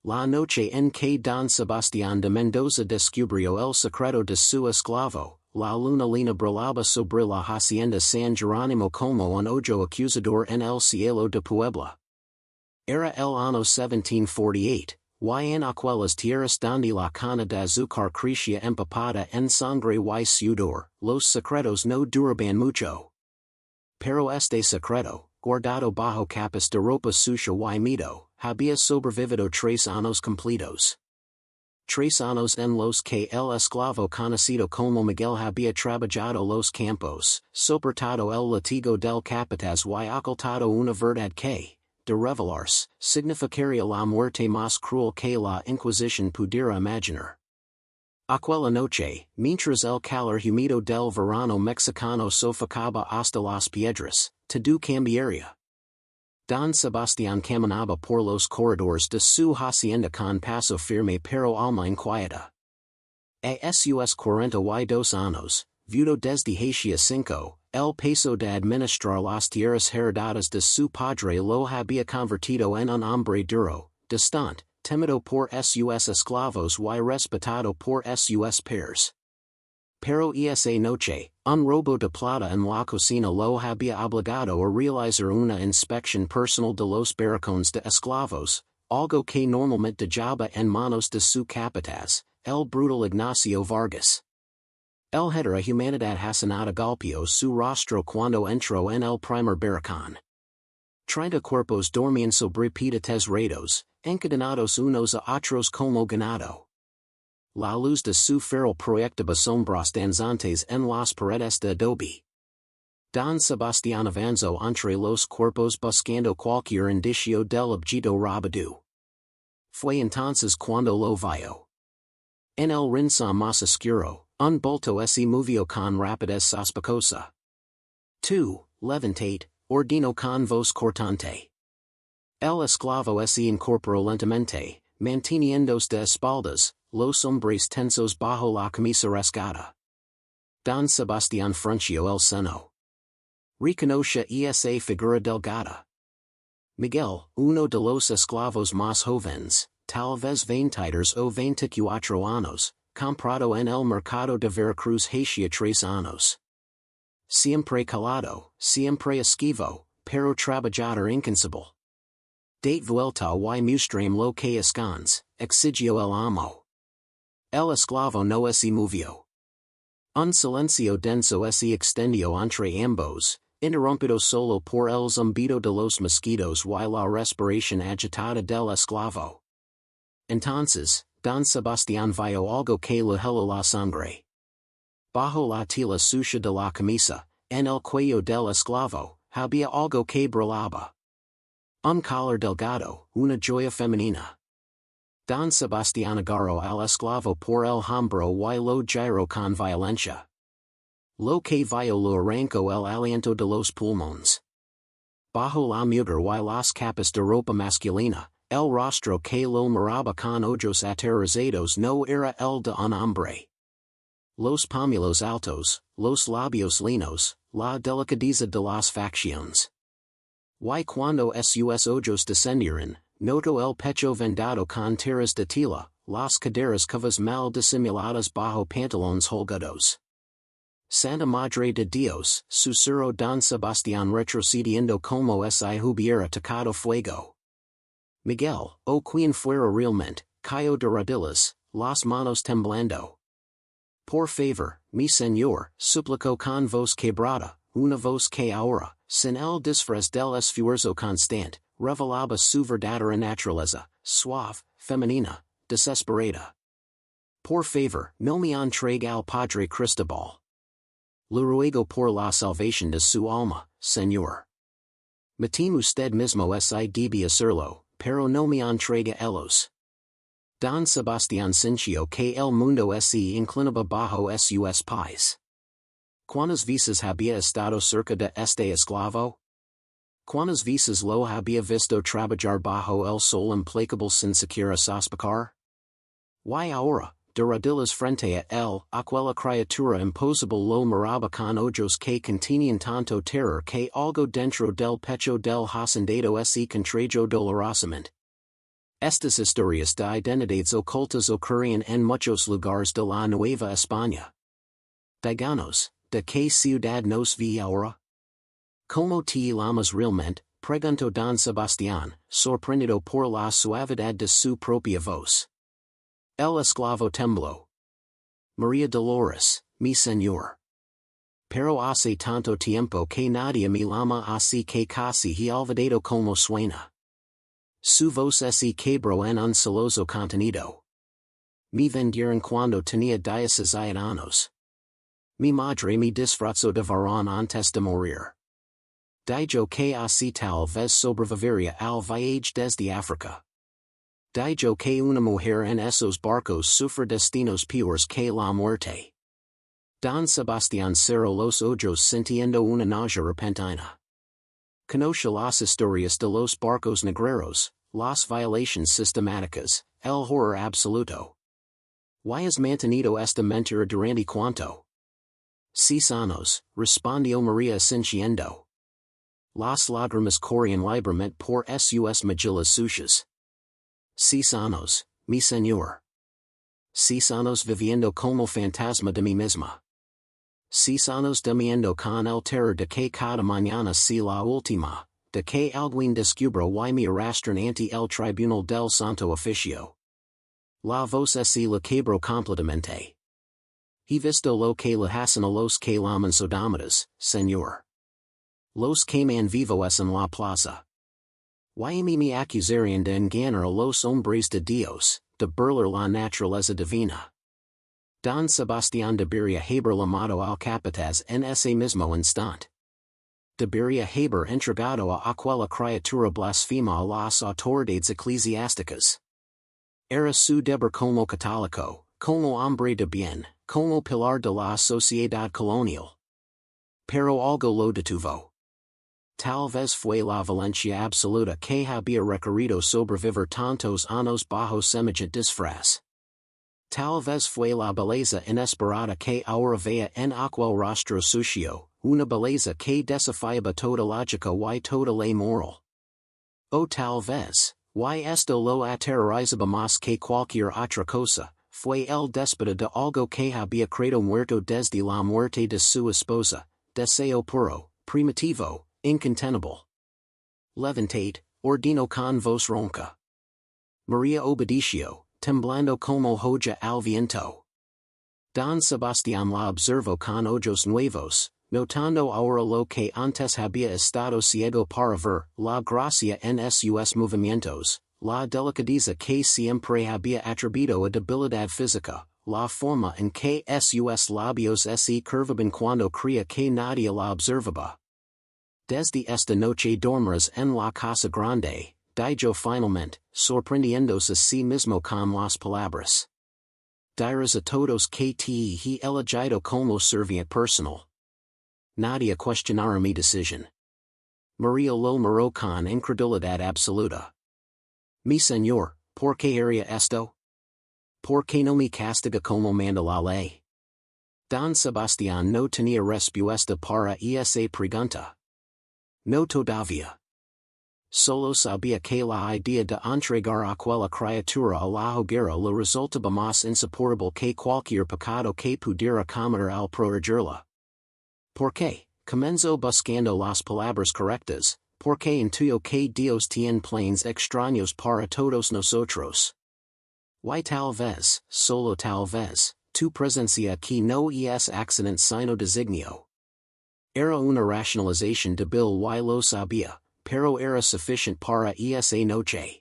La noche en que don Sebastián de Mendoza descubrió el secreto de su esclavo, la luna lina brillaba sobre la hacienda San Jerónimo como un ojo acusador en el cielo de Puebla. Era el año 1748, y en aquellas tierras donde la cana de azúcar crecía empapada en sangre y sudor, los secretos no duraban mucho. Pero este secreto, guardado bajo capas de ropa sucia y miedo, había sobrevivido 3 años completos. 3 años en los que el esclavo conocido como Miguel había trabajado los campos, soportado el latigo del capataz y ocultado una verdad que, de revelarse, significaría la muerte más cruel que la Inquisición pudiera imaginar. Aquella noche, mientras el calor húmedo del verano mexicano sofocaba hasta las piedras, todo cambiaría. Don Sebastián caminaba por los corredores de su hacienda con paso firme pero alma inquieta. A sus 42 años, viudo desde hacía 5, el peso de administrar las tierras heredadas de su padre lo había convertido en un hombre duro, distante, temido por sus esclavos y respetado por sus pares. Pero esa noche, un robo de plata en la cocina lo había obligado a realizar una inspección personal de los barracones de esclavos, algo que normalmente dejaba en manos de su capataz, el brutal Ignacio Vargas. El hetera humanidad hacenada golpeó su rostro cuando entró en el primer barracón. 30 cuerpos dormían sobre piedras redos, encadenados unos a otros como ganado. La luz de su farol proyectaba sombras danzantes en las paredes de adobe. Don Sebastián avanzó entre los cuerpos buscando cualquier indicio del objeto robado. Fue entonces cuando lo vio. En el rincón más oscuro, un bulto se movió con rapidez sospechosa. Tu, levantate, ordinó con voz cortante. El esclavo se incorporó lentamente, manteniéndose de espaldas, los hombres tensos bajo la camisa rasgada. Don Sebastián frunció el ceño. Reconoce esa figura delgada. Miguel, uno de los esclavos más jóvenes, tal vez 23 o 24 años, comprado en el mercado de Veracruz hacía 3 años. Siempre calado, siempre esquivo, pero trabajador incansable. Date vuelta y muestram lo que esconde, exigió el amo. El esclavo no se movió. Un silencio denso se extendió entre ambos, interrumpido solo por el zumbido de los mosquitos y la respiración agitada del esclavo. Entonces, Don Sebastián vio algo que le heló la sangre. Bajo la tela sucia de la camisa, en el cuello del esclavo, había algo que brillaba. Un collar delgado, una joya femenina. Don Sebastián agarró al esclavo por el hombro y lo giró con violencia. Lo que vio lo arrancó el aliento de los pulmones. Bajo la mugre y las capas de ropa masculina, el rostro que lo miraba con ojos aterrorizados no era el de un hombre. Los pómulos altos, los labios linos, la delicadeza de las facciones. Y cuando sus ojos descendieron, notó el pecho vendado con tiras de tela, las caderas cavas mal disimuladas bajo pantalones holgados. Santa Madre de Dios, susurró Don Sebastián retrocediendo como si hubiera tocado fuego. Miguel, o quien fuera realmente, cayó de rodillas, las manos temblando. Por favor, mi señor, suplicó con voz quebrada, una voz que ahora, sin el disfraz del esfuerzo constante, revelaba su verdadera naturaleza, suave, femenina, desesperada. Por favor, no me entregue al Padre Cristobal. Le ruego por la salvación de su alma, señor. Matem usted mismo si debe hacerlo, pero no me entregue ellos. Don Sebastián sintió que el mundo se inclinaba bajo sus pies. ¿Cuántas veces había estado cerca de este esclavo? ¿Cuántas veces lo había visto trabajar bajo el sol implacable sin siquiera sospechar? Y ahora, de rodillas frente a él, aquella criatura imposible lo miraba con ojos que contenían tanto terror que algo dentro del pecho del hacendado se contrajo dolorosamente. Estas historias de identidades ocultas ocurrían en muchos lugares de la Nueva España. Díganos, ¿de qué ciudad nos vi ahora? ¿Cómo te llamas realmente? Preguntó don Sebastián, sorprendido por la suavidad de su propia voz. El esclavo tembló. María Dolores, mi señor. Pero hace tanto tiempo que nadie me llama así que casi he olvidado cómo suena. Su voz se quebró en un celoso contenido. Me vendieron cuando tenía 16 años. Mi madre me disfrazó de varón antes de morir. Dijo que así tal vez sobreviviría al viaje desde África. Dijo que una mujer en esos barcos sufre destinos peores que la muerte. Don Sebastián cerró los ojos sintiendo una náusea repentina. Conoce las historias de los barcos negreros, las violaciones sistemáticas, el horror absoluto. ¿Why has mantenido esta mentira durante cuánto? 6 años, respondió María sintiendo. Las lágrimas corrían libremente por sus mejillas sucias. 6 años, mi señor. 6 años viviendo como fantasma de mí misma. 6 años durmiendo con el terror de que cada mañana sea la última, de que alguien descubra y me arrastren ante el tribunal del santo oficio. La voz se la quebró completamente. He visto lo que le hacen a los que llaman sodomitas, señor. Los que man vivos en la plaza. Y me acusarían de engañar a los hombres de Dios, de burlar la naturaleza divina. Don Sebastián debería haber llamado al capataz en ese mismo instante. Debería haber entregado a aquella criatura blasfema a las autoridades eclesiásticas. Era su deber como católico, como hombre de bien, como pilar de la sociedad colonial. Pero algo lo detuvo. Tal vez fue la violencia absoluta que había requerido sobrevivir tantos años bajo semejante disfraz. Tal vez fue la belleza inesperada que ahora veía en aquel rostro sucio, una belleza que desafiaba toda lógica y toda ley moral. O tal vez, y esto lo aterrorizaba más que cualquier otra cosa, fue el déspota de algo que había creído muerto desde la muerte de su esposa, deseo puro, primitivo, incontenible. Levantate, ordinó con voz ronca. María obedeció, temblando como hoja al viento. Don Sebastián la observó con ojos nuevos, notando ahora lo que antes había estado ciego para ver, la gracia en sus movimientos, la delicadeza que siempre había atribuido a debilidad física, la forma en que sus labios se curvaban cuando creía que nadie la observaba. Desde esta noche dormirás en la casa grande, dijo finalmente, sorprendiéndose a sí mismo con las palabras. Dirás a todos que te he elegido como serviente personal. Nadie cuestionará mi decisión. María lo miró con incredulidad absoluta. Mi señor, ¿por qué haría esto? ¿Por qué no me castiga como manda la ley? Don Sebastián no tenía respuesta para esa pregunta. No todavía. Solo sabía que la idea de entregar aquella criatura a la hoguera le resultaba más insoportable que cualquier pecado que pudiera cometer al prohibirla. ¿Por qué? Comenzó buscando las palabras correctas, porque intuyó que Dios tiene planes extraños para todos nosotros. Y tal vez, solo tal vez, tu presencia aquí no es accidente sino designio. Era una racionalización débil y lo sabía, pero era suficiente para esa noche.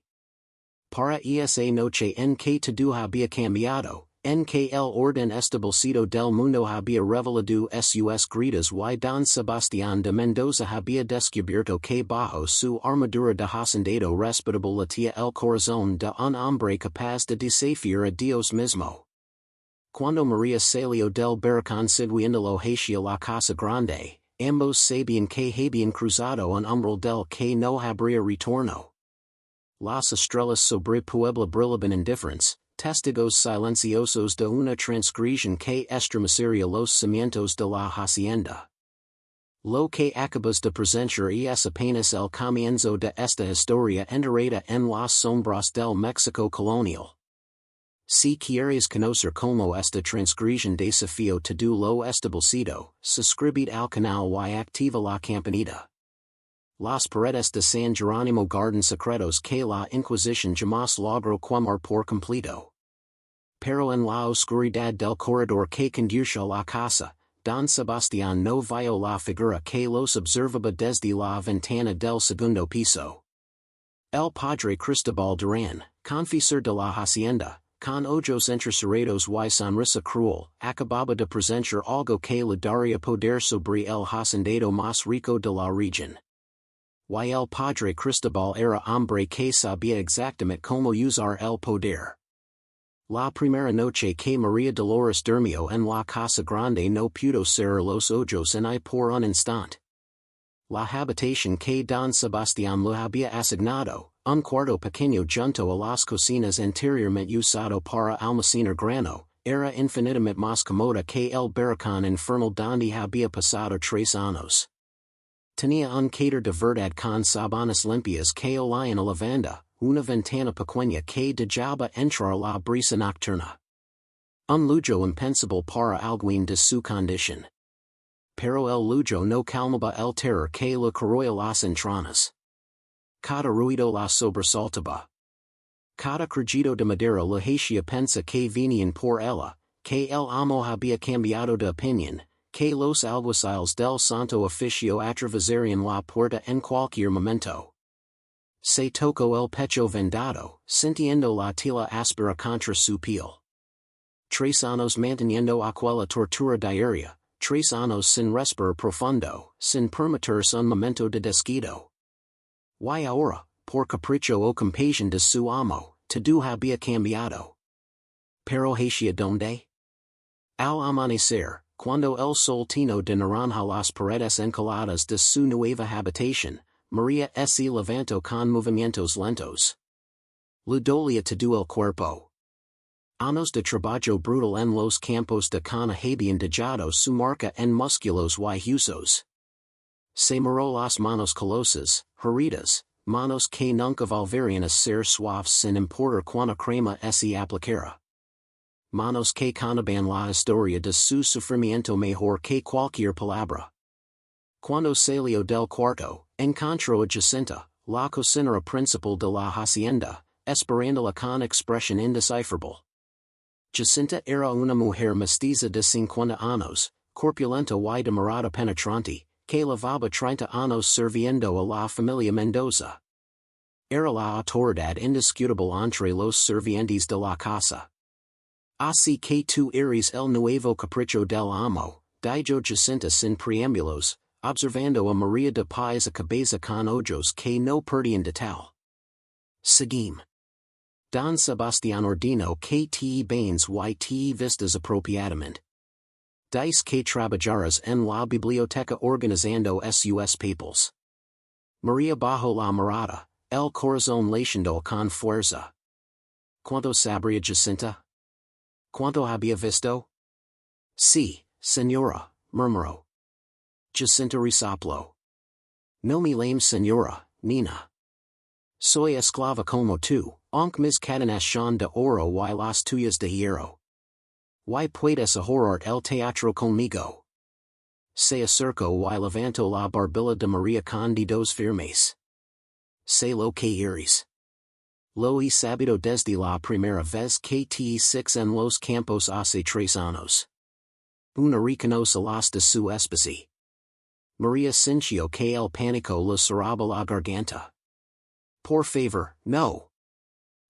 Para esa noche en que todo había cambiado, en que el orden establecido del mundo había revelado sus gritas y don Sebastián de Mendoza había descubierto que bajo su armadura de hacendado respetable latía el corazón de un hombre capaz de desafiar a Dios mismo. Cuando María salió del barracón siguiéndolo hacia la casa grande, ambos sabían que habían cruzado un umbral del que no habría retorno. Las estrellas sobre Puebla brillaban indiferentes, testigos silenciosos de una transgresión que estremecería los cimientos de la hacienda. Lo que acabas de presenciar es apenas el comienzo de esta historia enterrada en las sombras del México colonial. Si quieres conocer cómo esta transgresión desafió todo lo establecido, suscribid al canal y activa la campanita. Las paredes de San Jerónimo guardan secretos que la Inquisición jamás logró quemar por completo. Pero en la oscuridad del corredor que conduce a la casa, Don Sebastián no vio la figura que los observaba desde la ventana del segundo piso. El padre Cristobal Durán, confisor de la hacienda, con ojos entrecerrados y sonrisa cruel, acababa de presenciar algo que le daría poder sobre el hacendado más rico de la región. Y el padre Cristobal era hombre que sabía exactamente cómo usar el poder. La primera noche que María Dolores durmió en la casa grande no pudo cerrar los ojos en por un instante. La habitación que Don Sebastián le había asignado, un cuarto pequeño junto a las cocinas anteriormente usado para almacenar grano, era infinitamente más cómoda que el barracón infernal donde había pasado 3 años. Tenía un cater de verdad con sábanas limpias que olían a lavanda, una ventana pequeña que dejaba entrar la brisa nocturna. Un lujo impensable para alguien de su condición. Pero el lujo no calmaba el terror que le corroía las entrañas. Cada ruido la sobresaltaba. Cada crujido de madera le hacía pensar que venían por ella, que el amo había cambiado de opinión, que los alguaciles del Santo Oficio atravesarían la puerta en cualquier momento. Se tocó el pecho vendado, sintiendo la tela áspera contra su piel. 3 años manteniendo aquella tortura diaria, 3 años sin respirar profundo, sin permitirse un momento de descuido. Y ahora, por capricho o compasión de su amo, todo había cambiado. Pero hacia dónde? Al amanecer, cuando el sol tino de naranja las paredes encaladas de su nueva habitación, María se levantó con movimientos lentos. Le dolía todo el cuerpo. Años de trabajo brutal en los campos de cana habían dejado su marca en músculos y huesos. Se miró las manos calosas, heridas, manos que nunca volverían a ser suaves sin importar cuánta crema se aplicara. Manos que contaban la historia de su sufrimiento mejor que cualquier palabra. Cuando salió del cuarto, encontró a Jacinta, la cocinera principal de la hacienda, esperándola con expresión indescifrable. Jacinta era una mujer mestiza de 50 años, corpulenta y de mirada penetrante, que llevaba 30 años sirviendo a la familia Mendoza. Era la autoridad indiscutible entre los sirvientes de la casa. Así que tú eres el nuevo capricho del amo, dijo Jacinta sin preámbulos, observando a María de pies a cabeza con ojos que no perdían de tal. Seguim. Don Sebastián ordenó que te bañes y te vistas apropiadamente. Dice que trabajarás en la biblioteca organizando sus papeles. María bajó la mirada, el corazón latiendo con fuerza. ¿Cuánto sabría Jacinta? ¿Cuánto había visto? Sí, señora, murmuró. Jacinta resopló. No me llames señora, Nina. Soy esclava como tú, aunque mis cadenas son de oro y las tuyas de hierro. Y puedes ahorrar el teatro conmigo. Se acercó y levantó la barbilla de María con dedos firmes. Sé lo que eres. Lo he sabido desde la primera vez que te six en los campos hace 3 años. Una reconoce las de su especie. María sintió que el pánico le cerraba la garganta. Por favor, no.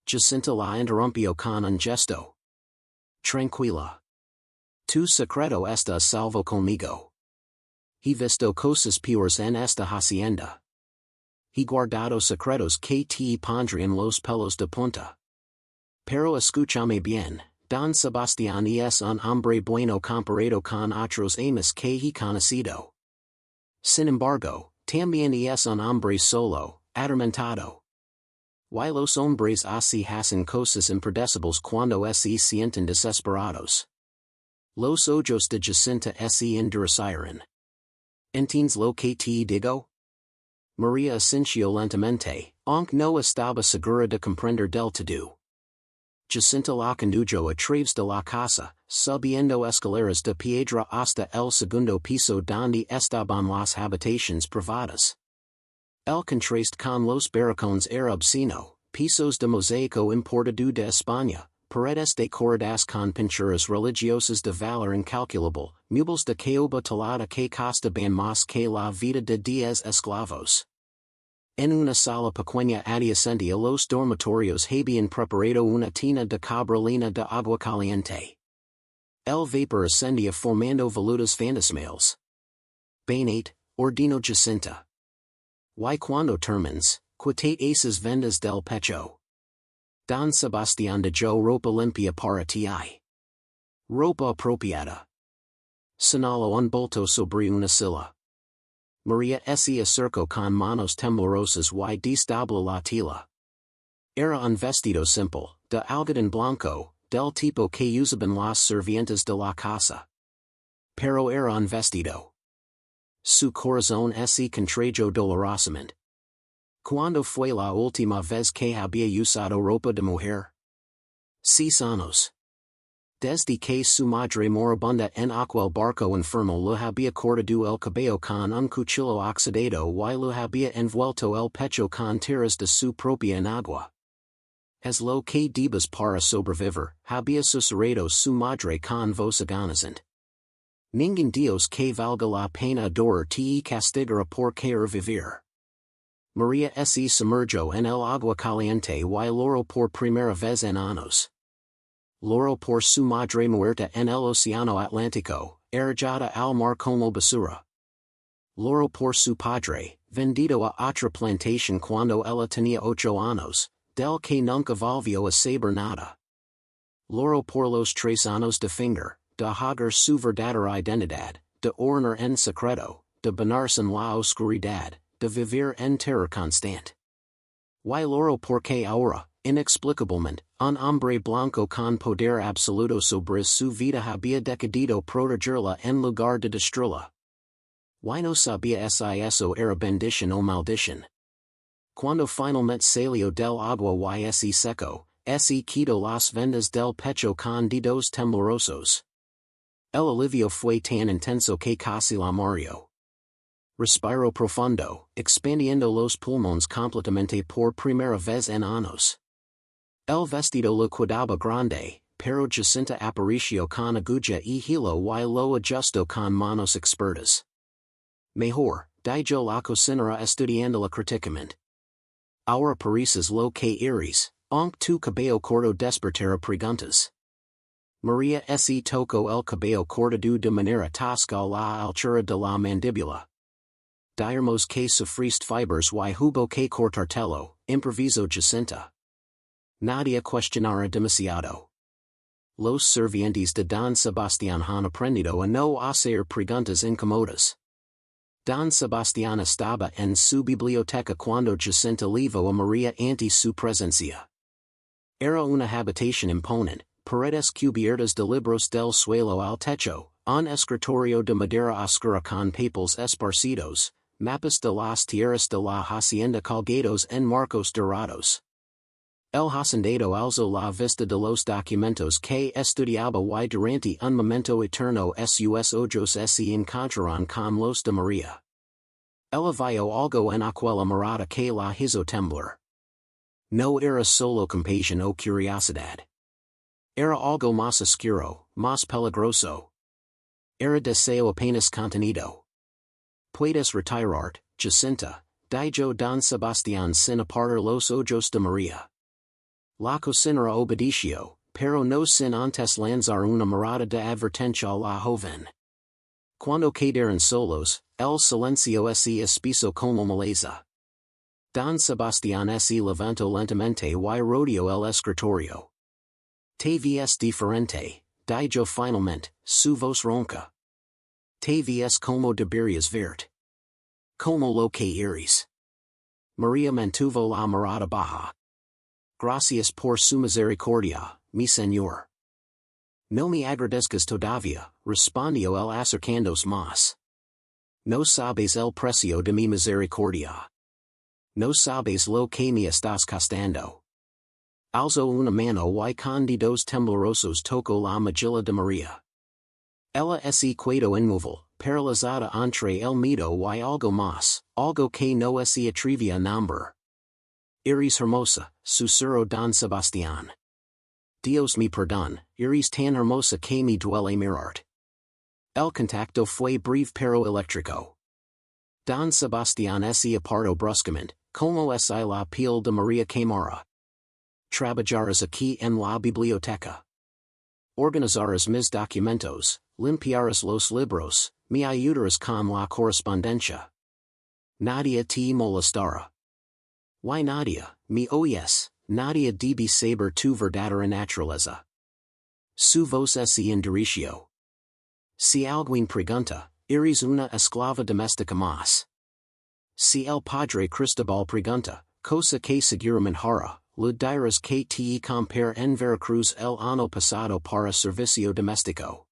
Jacinta la interrumpió con un gesto. Tranquila. Tu secreto está a salvo conmigo. He visto cosas peores en esta hacienda. He guardado secretos que te pondrían los pelos de punta. Pero escúchame bien, Don Sebastián es un hombre bueno comparado con otros amas que he conocido. Sin embargo, también es un hombre solo, atormentado. Y los hombres así hacen cosas impredecibles cuando se sienten desesperados. Los ojos de Jacinta se endurecieron. Entines lo que te digo? María Asincio lentamente, aunque no estaba segura de comprender del todo. Jacinta la condujo a través de la casa, subiendo escaleras de piedra hasta el segundo piso donde estaban las habitaciones privadas. El contraste con los barracones era obsceno, pisos de mosaico importado de España, paredes decoradas con pinturas religiosas de valor incalculable, muebles de caoba talada que costaban más que la vida de 10 esclavos. En una sala pequeña adyacente a los dormitorios habían preparado una tina de cabrolina de agua caliente. El vapor ascendía formando volutas fantasmales. Bainate, ordino Jacinta. Y cuando termines, quitate esas vendas del pecho. Don Sebastián de ropa limpia para ti. Ropa apropiada. Señaló un bulto sobre una silla. María se acercó con manos temblorosas y desdobló la tela. Era un vestido simple, de algodón blanco, del tipo que usaban las sirvientas de la casa. Pero era un vestido. Su corazón se contrajo dolorosamente. ¿Cuándo fue la última vez que había usado ropa de mujer? 6 años. Desde que su madre moribunda en aquel barco enfermo le había cortado el cabello con un cuchillo oxidado y le había envuelto el pecho con tiras de su propia enagua. Es lo que debes para sobrevivir, había susurrado su madre con voz agonizante. Ningún Dios que valga la pena adorar te castigará por querer vivir. María se sumergió en el agua caliente y lloró por primera vez en años. Lloró por su madre muerta en el océano Atlántico, arrojada al mar como basura. Lloró por su padre, vendido a otra plantación cuando ella tenía 8 años, del que nunca volvió a saber nada. Lloró por los 3 años de fingir, de hallar su verdadera identidad, de orar en secreto, de bañarse en la oscuridad, de vivir en terror constante. Y lloró porque ahora, inexplicablemente, un hombre blanco con poder absoluto sobre su vida había decidido protegerla en lugar de destruirla. Y no sabía si eso era bendición o maldición. Cuando finalmente salió del agua y se secó, se quitó las vendas del pecho con dedos temblorosos. El alivio fue tan intenso que casi la murió. Respiró profundo, expandiendo los pulmones completamente por primera vez en años. El vestido le quedaba grande, pero Jacinta apareció con aguja y hilo y lo ajustó con manos expertas. Mejor, dijo la cocinera estudiándola críticamente. Ahora pareces lo que eres, aunque tu cabello corto despertara preguntas. María se tocó el cabello cortado de manera tosca a la altura de la mandíbula. Diremos que sufriste fibers y hubo que cortártelo, improvisó Jacinta. Nadie cuestionara demasiado. Los sirvientes de Don Sebastián han aprendido a no hacer preguntas incómodas. Don Sebastián estaba en su biblioteca cuando Jacinta levó a María ante su presencia. Era una habitación imponente, paredes cubiertas de libros del suelo al techo, un escritorio de madera oscura con papeles esparcidos, mapas de las tierras de la hacienda colgados en marcos dorados. El hacendado alzó la vista de los documentos que estudiaba y durante un momento eterno sus ojos se encontraron con los de María. Ella vio algo en aquella mirada que la hizo temblar. No era solo compasión o curiosidad. Era algo más oscuro, más peligroso. Era deseo apenas contenido. Puedes retirarte, Jacinta, dijo Don Sebastián sin apartar los ojos de María. La cocinera obedeció, pero no sin antes lanzar una mirada de advertencia a la joven. Cuando quedaron solos, el silencio se espeso como maleza. Don Sebastián se levantó lentamente y rodeó el escritorio. Te ves diferente, dijo finalmente, su voz ronca. Te ves como deberías verte. Como lo que eres. María mantuvo la mirada baja. Gracias por su misericordia, mi señor. No me agradezcas todavía, respondió él acercándose más. No sabes el precio de mi misericordia. No sabes lo que me estás costando. Alzo una mano y con dedos temblorosos toco la mejilla de María. Ella se quedó inmóvil, paralizada entre el miedo y algo más, algo que no se atrevía a nombrar. Eres hermosa, susurró don Sebastián. Dios me perdón, eres tan hermosa que me duele mirarte. El contacto fue breve pero eléctrico. Don Sebastián se apartó bruscamente, como es la piel de María Camara. Trabajarás aquí en la biblioteca. Organizarás mis documentos, limpiarás los libros, me ayudarás con la correspondencia. Nadia te molestará. Why Nadia, me oyes, Nadia debe saber tu verdadera naturaleza. Su voz es indiricio. Si alguien pregunta, ¿eres una esclava doméstica más? Si el padre Cristobal pregunta, cosa que seguramente hará, le dirás que te compare en Veracruz el año pasado para servicio doméstico.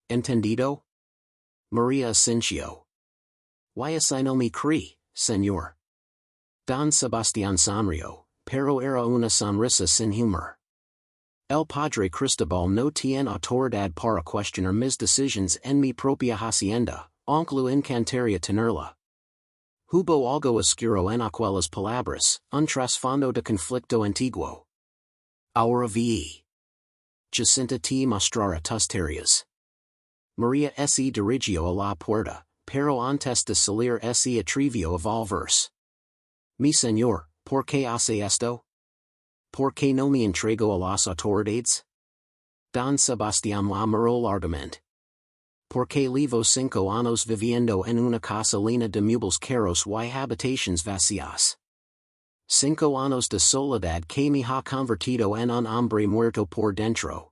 ¿Entendido? María asintió. Why así no me cree, señor? Don Sebastián sonrió, pero era una sonrisa sin humor. El padre Cristobal no tiene autoridad para cuestionar mis decisiones en mi propia hacienda, aunque lo encantaría tenerla. Hubo algo oscuro en aquellas palabras, un trasfondo de conflicto antiguo. Ahora vi. Jacinta te mostrará tus tareas. María se dirigió a la puerta, pero antes de salir se atrevió a volverse. Mi señor, ¿por qué hace esto? ¿Por qué no me entrego a las autoridades? Don Sebastián la miró largamente. Porque llevo 5 años viviendo en una casa llena de muebles caros y habitaciones vacías. 5 años de soledad que me ha convertido en un hombre muerto por dentro.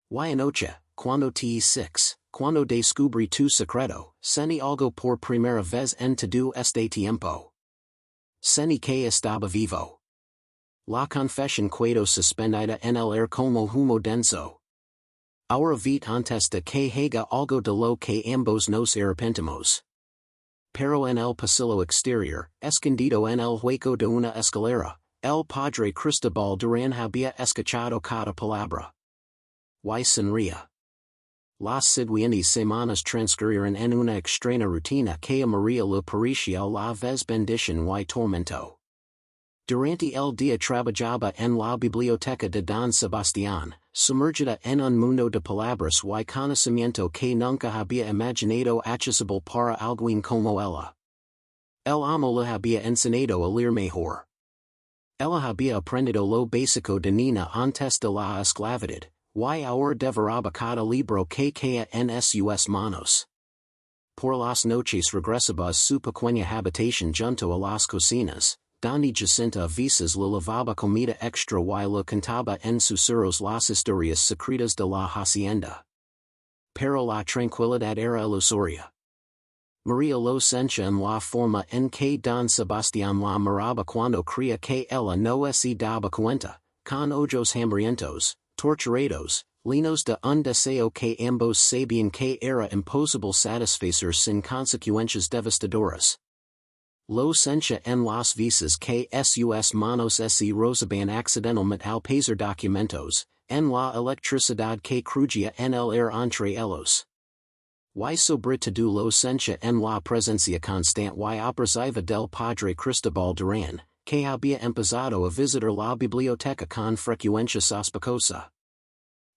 Y anoche, cuando te 6, cuando descubrí tu secreto, sentí algo por primera vez en todo este tiempo. Sentí que estaba vivo. La confesión quedó suspendida en el aire como humo denso. Ahora vi antes de que haga algo de lo que ambos nos arrepentimos. Pero en el pasillo exterior, escondido en el hueco de una escalera, el padre Cristobal Durán había escuchado cada palabra. Y sonría. Las siguientes semanas transcurrieron en una extraña rutina que a María le parecía la vez bendición y tormento. Durante el día trabajaba en la biblioteca de Don Sebastián, sumergida en un mundo de palabras y conocimiento que nunca había imaginado accesible para alguien como ella. El amo le había enseñado a leer mejor. Ella había aprendido lo básico de niña antes de la esclavitud, y ahora devoraba cada libro que caía en sus manos. Por las noches regresaba a su pequeña habitación junto a las cocinas, donde Jacinta a veces le lavaba comida extra y le contaba en susurros las historias secretas de la hacienda. Pero la tranquilidad era ilusoria. María lo sentía en la forma en que don Sebastián la miraba cuando creía que ella no se daba cuenta, con ojos hambrientos, torturados, llenos de un deseo que ambos sabían que era imposible satisfacer sin consecuencias devastadoras. Lo sentía en las veces que sus manos se rozaban accidentalmente al pasar documentos, en la electricidad que crujía en el aire entre ellos. Y sobre todo lo sentía en la presencia constante y opresiva del padre Cristobal Durán, que había empezado a visitar la biblioteca con frecuencia sospechosa.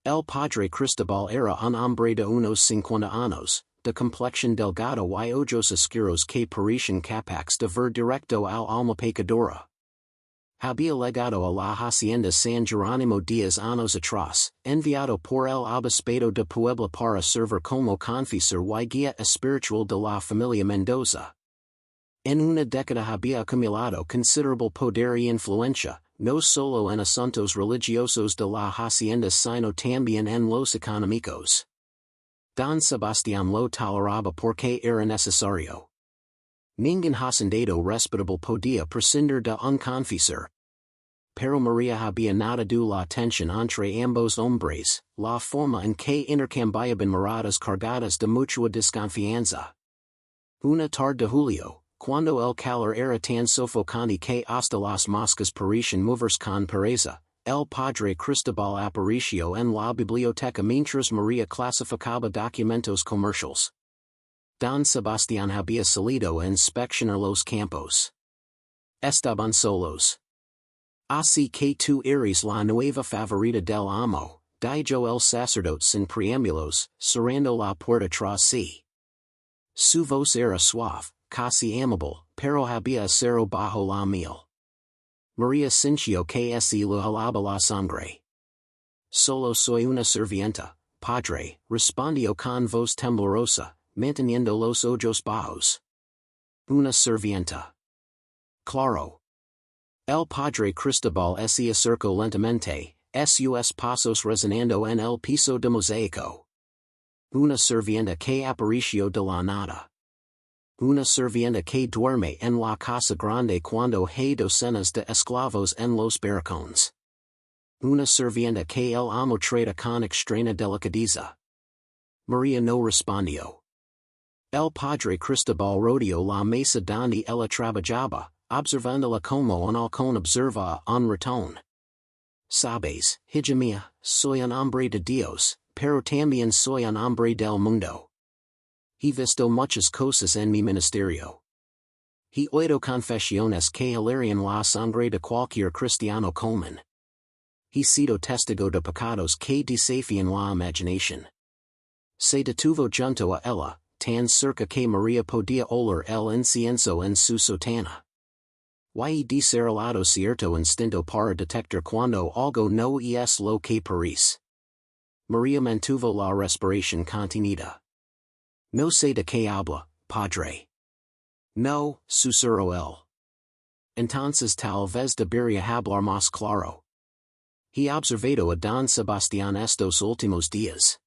El padre Cristobal era un hombre de unos 50 años, de complexión delgada y ojos oscuros que parecían capaces de ver directo al alma pecadora. Había legado a la hacienda San Jerónimo 10 años atrás, enviado por el obispado de Puebla para servir como confesor y guía espiritual de la familia Mendoza. En una década había acumulado considerable poder y influencia, no solo en asuntos religiosos de la hacienda sino también en los económicos. Don Sebastián lo toleraba porque era necesario. Ningún hacendado respetable podía prescindir de un confesor. Pero María había notado la tensión entre ambos hombres, la forma en que intercambiaban miradas cargadas de mutua desconfianza. Una tarde de julio, cuando el calor era tan sofocante que hasta las moscas parecían moverse con pereza, el padre Cristobal apareció en la biblioteca mientras María clasificaba documentos comerciales. Don Sebastián había salido a inspeccionar los campos. Estaban solos. Así que tú eres la nueva favorita del amo, dijo el sacerdote sin preámbulos, cerrando la puerta tras sí. Su voz era suave, casi amable, pero había acero bajo la miel. María sintió que se le helaba la sangre. Solo soy una sirvienta, padre, respondió con voz temblorosa, manteniendo los ojos bajos. Una sirvienta. Claro. El padre Cristobal se acercó lentamente, sus pasos resonando en el piso de mosaico. Una sirvienta que apareció de la nada. Una sirvienta que duerme en la casa grande cuando hay docenas de esclavos en los barracones. Una sirvienta que el amo trata con extrema delicadeza. María no respondió. El padre Cristobal rodeó la mesa donde ella trabajaba, observándola como un halcón observa a un ratón. Sabes, hija mía, soy un hombre de Dios, pero también soy un hombre del mundo. He visto muchas cosas en mi ministerio. He oído confesiones que hilarían la sangre de cualquier cristiano común. He sido testigo de pecados que desafían la imaginación. Se detuvo junto a ella, tan cerca que María podía oler el incienso en su sotana. Y desarrollado cierto instinto para detectar cuando algo no es lo que parece. María mantuvo la respiración contenida. No sé de qué habla, padre. No, susurró él. Entonces tal vez debería hablar más claro. He observado a don Sebastián estos últimos días.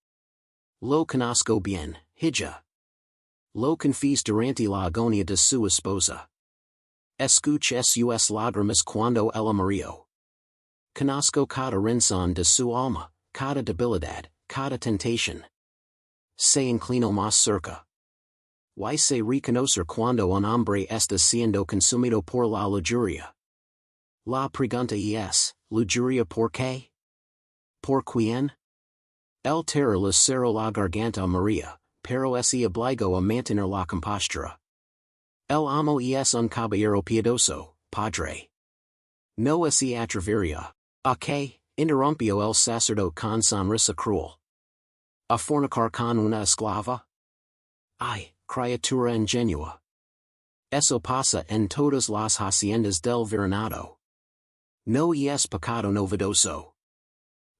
Lo conozco bien, hija. Lo confíes durante la agonía de su esposa. Escuché sus lágrimas cuando ella murió. Conozco cada rincón de su alma, cada debilidad, cada tentación. Se inclinó más cerca. Y se reconocer cuando un hombre está siendo consumido por la lujuria. La pregunta es, ¿lujuria por qué? ¿Por quién? El terror le cerró la garganta a María, pero se obligó a mantener la compostura. El amo es un caballero piadoso, padre. No se atrevería. ¿A qué? Interrumpió el sacerdote con sonrisa cruel. ¿A fornicar con una esclava? Ay, criatura ingenua. Eso pasa en todas las haciendas del veranado. No es pecado novedoso.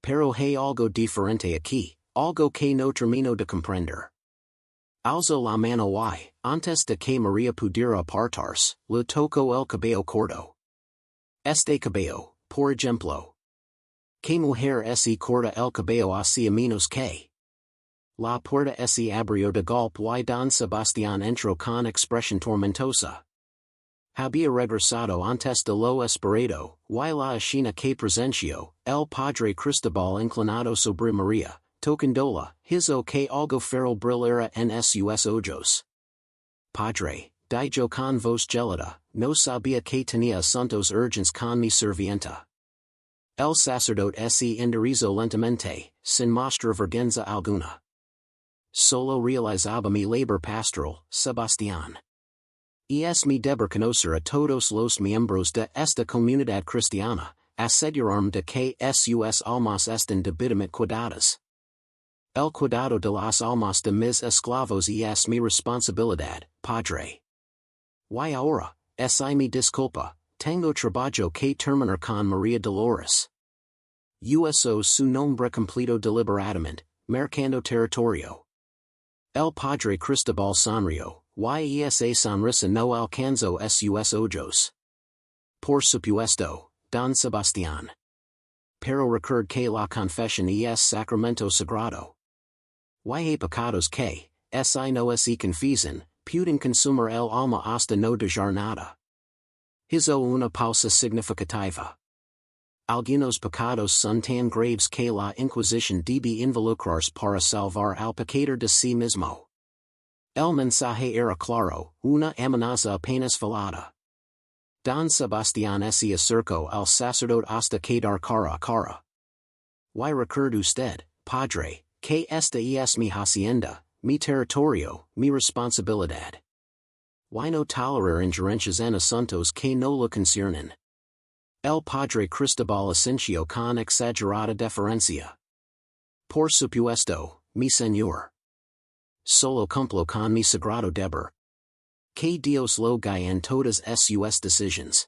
Pero hay algo diferente aquí, algo que no termino de comprender. Alzó la mano y, antes de que María pudiera apartarse, le tocó el cabello corto. Este cabello, por ejemplo. ¿Qué mujer se corta el cabello hacia menos que? La puerta se abrió de golpe y don Sebastián entró con expresión tormentosa. Había regresado antes de lo esperado, y la escena que presenció, el padre Cristobal inclinado sobre María, tocándola, hizo que algo feral brillara en sus ojos. Padre, dijo con voz gelada, no sabía que tenía asuntos urgentes con mi sirvienta. El sacerdote se enderezó lentamente, sin mostrar vergüenza alguna. Solo realizaba mi labor pastoral, Sebastián. Es mi deber conocer a todos los miembros de esta comunidad cristiana, asegurarme de que sus almas estén debidamente cuidadas. El cuidado de las almas de mis esclavos es mi responsabilidad, padre. Y ahora, mi disculpa, tengo trabajo que terminar con María Dolores. Usó su nombre completo deliberadamente, marcando territorio. El padre Cristobal sonrió, y esa sonrisa no alcanzó sus ojos. Por supuesto, don Sebastián. Pero recuerde que la confesión es sacramento sagrado. Y hay pecados que, no se confiesan, pueden consumir el alma hasta no dejar nada. Hizo una pausa significativa. Algunos pecados son tan graves que la Inquisición debe involucrarse para salvar al pecador de sí mismo. El mensaje era claro, una amenaza apenas velada. Don Sebastián se acercó al sacerdote hasta quedar cara a cara. Y recuerde usted, padre, que esta es mi hacienda, mi territorio, mi responsabilidad. Y no tolerar injerencias en asuntos que no lo conciernen. El padre Cristobal asenció con exagerada deferencia. Por supuesto, mi señor. Solo cumplo con mi sagrado deber. Que Dios lo guíe en todas sus decisions.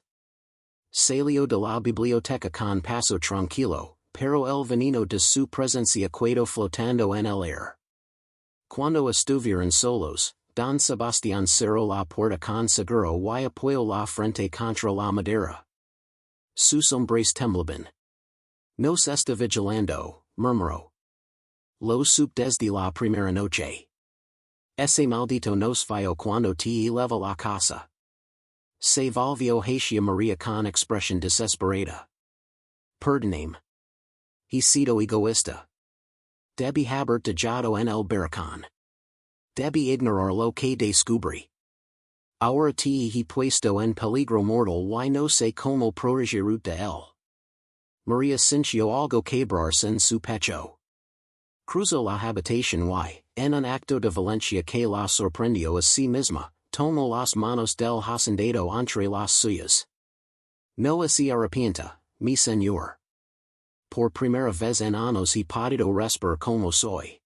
Salió de la biblioteca con paso tranquilo, pero el veneno de su presencia quedó flotando en el aire. Cuando estuvieron solos, Don Sebastián cerró la puerta con seguro y apoyó la frente contra la madera. Sus hombres temblaban. Nos está vigilando, murmuró. Lo supe desde la primera noche. Ese maldito nos falló cuando te leva la casa. Se volvió hacia María con expresión desesperada. Perdóname. He sido egoísta. Debí haber dejado en el barracón. Debí ignorar lo que descubrí. Ahora te he puesto en peligro mortal y no sé cómo proteger de él. María sintió algo quebrarse en su pecho. Cruzó la habitación y, en un acto de violencia que la sorprendió a sí misma, tomó las manos del hacendado entre las suyas. No se arrepienta, mi señor. Por primera vez en años he podido respirar como soy.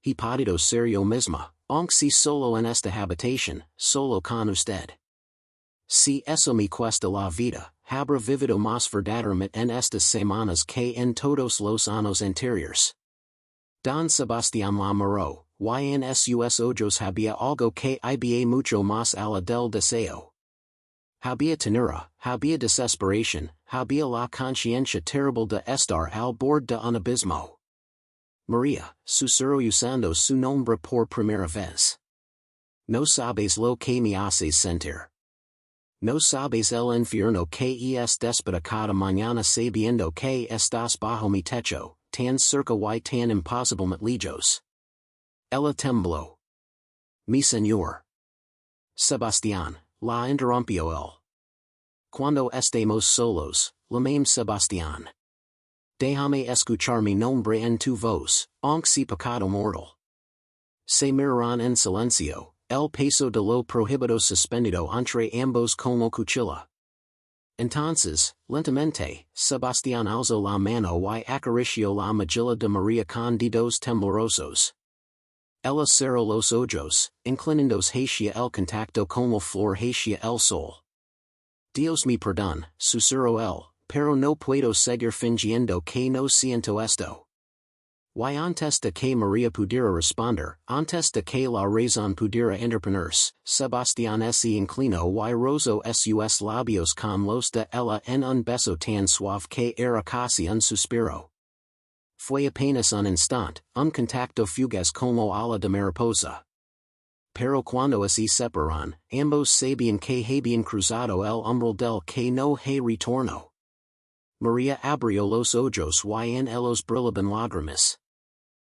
He podido ser yo misma, aunque si solo en esta habitación, solo con usted. Si eso me cuesta la vida, habrá vivido más verdaderamente en estas semanas que en todos los años anteriores. Don Sebastián la miró, y en sus ojos había algo que iba mucho más allá del deseo. Había ternura, había desesperación, había la conciencia terrible de estar al borde de un abismo. María, susurró usando su nombre por primera vez. No sabes lo que me haces sentir. No sabes el infierno que es despertar cada mañana sabiendo que estás bajo mi techo, tan cerca y tan imposiblemente lejos. Ella tembló. Mi señor. Sebastián, la interrumpió él. Cuando estemos solos, llame Sebastián. Déjame escuchar mi nombre en tu voz, aunque sea pecado mortal. Se miraron en silencio, el peso de lo prohibido suspendido entre ambos como cuchilla. Entonces, lentamente, Sebastián alzó la mano y acarició la mejilla de María con dedos temblorosos. Ella cerró los ojos, inclinándose hacia el contacto como flor hacia el sol. Dios me perdone, susurró él, pero no puedo seguir fingiendo que no siento esto. Y antes de que María pudiera responder, antes de que la razón pudiera interponerse, Sebastián se inclinó y rozó sus labios con los de ella en un beso tan suave que era casi un suspiro. Fue apenas un instante, un contacto fugaz como ala de mariposa. Pero cuando se separaron, ambos sabían que habían cruzado el umbral del que no hay retorno. María abrió los ojos y en ellos brillaban lágrimas.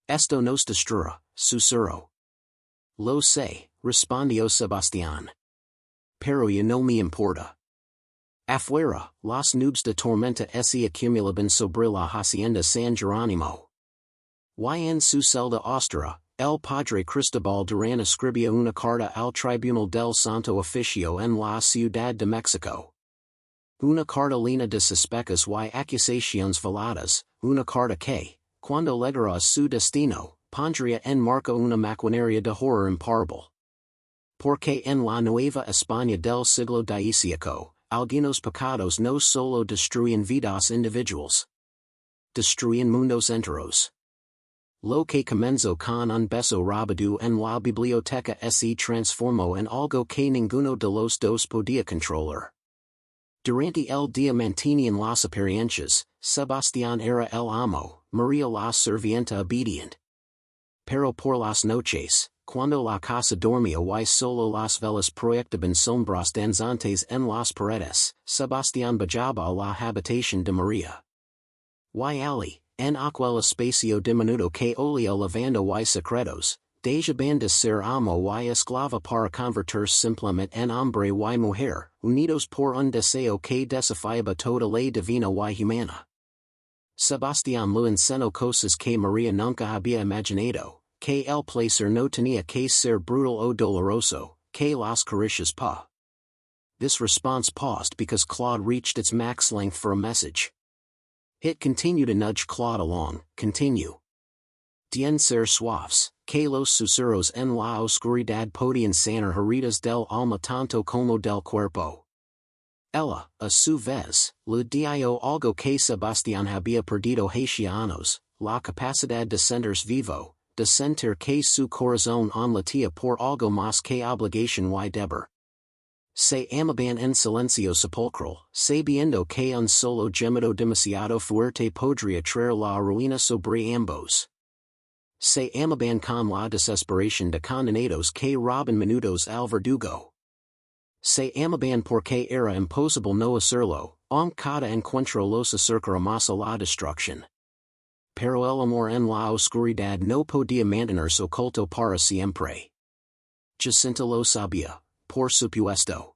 Esto nos destruirá, susurró. Lo sé, respondió Sebastián. Pero ya no me importa. Afuera, las nubes de tormenta se acumulaban sobre la hacienda San Jerónimo. Y en su celda austera, el padre Cristobal Durán escribió una carta al Tribunal del Santo Oficio en la Ciudad de México. Una carta llena de sospechas y acusaciones veladas, una carta que, cuando llegara a su destino, pondría en marcha una maquinaria de horror imparable. Porque en la Nueva España del siglo XVIII, algunos pecados no solo destruyen vidas individuales. Destruyen mundos enteros. Lo que comenzó con un beso robado en la biblioteca se transformó en algo que ninguno de los dos podía controlar. Durante el día mantenían las apariencias, Sebastián era el amo, María la servienta obediente. Pero por las noches, cuando la casa dormía y solo las velas proyectaban sombras danzantes en las paredes, Sebastián bajaba a la habitación de María. Y allí, en aquel espacio diminuto que olía lavando y secretos, Desafió de ser amo y esclava para convertirse simplemente en hombre y mujer, unidos por un deseo que desafiaba toda ley divina y humana. Sebastián le enseñó cosas que María nunca había imaginado, que el placer no tenía que ser brutal o doloroso, que las caricias pa. This response paused because Claude reached its max length for a message. It continued to nudge Claude along. Continue. Dien ser suaves, que los susurros en la oscuridad podían sanar heridas del alma tanto como del cuerpo. Ella, a su vez, le dio algo que Sebastián había perdido hace años, la capacidad de sentirse vivo, de sentir que su corazón on latía por algo más que obligación y deber. Se amaban en silencio sepulcral, sabiendo que un solo gemido demasiado fuerte podría traer la ruina sobre ambos. Se amaban con la desesperación de condenados que roban minutos al verdugo. Se amaban porque era imposible no hacerlo, cada encuentro los acercara más a la destrucción. Pero el amor en la oscuridad no podía mantenerse oculto para siempre. Jacinta lo sabía, por supuesto.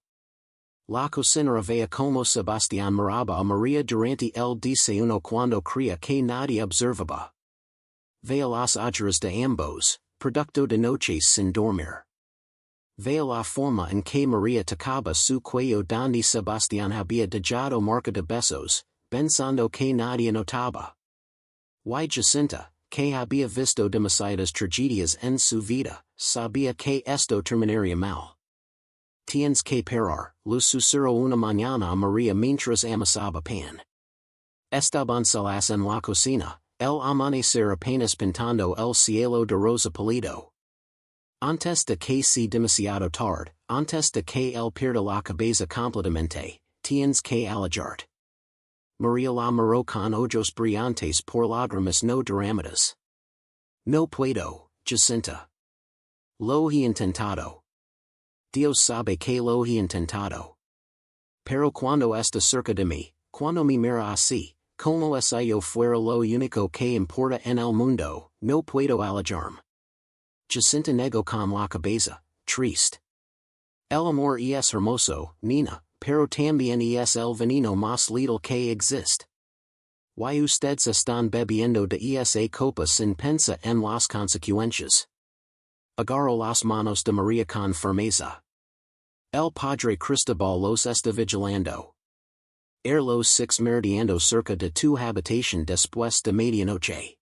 La cocinera veía como Sebastián miraba a María durante el desayuno cuando creía que nadie observaba. Veía las ojeras de ambos, producto de noches sin dormir. Veía la forma en que María tocaba su cuello donde Sebastián había dejado marca de besos, pensando que nadie notaba. Y Jacinta, que había visto demasiadas tragedias en su vida, sabía que esto terminaría mal. Tienes que parar, lo susurró una mañana a María mientras amasaba pan. Estaban solas en la cocina, el amanecer apenas pintando el cielo de rosa pálido. Antes de que sea demasiado tarde, antes de que él pierda la cabeza completamente, tienes que alejarte. María la miró con ojos brillantes por lágrimas no derramadas. No puedo, Jacinta. Lo he intentado. Dios sabe que lo he intentado. Pero cuando está cerca de mí, cuando me mira así, como si yo fuera lo único que importa en el mundo, no puedo alejarme. Jacinta negó con la cabeza, triste. El amor es hermoso, Nina, pero también es el veneno más letal que existe. Y ustedes están bebiendo de esa copa sin pensar en las consecuencias. Agarró las manos de María con firmeza. El Padre Cristobal los está vigilando. Los 6 meridiando cerca de tu habitación después de medianoche.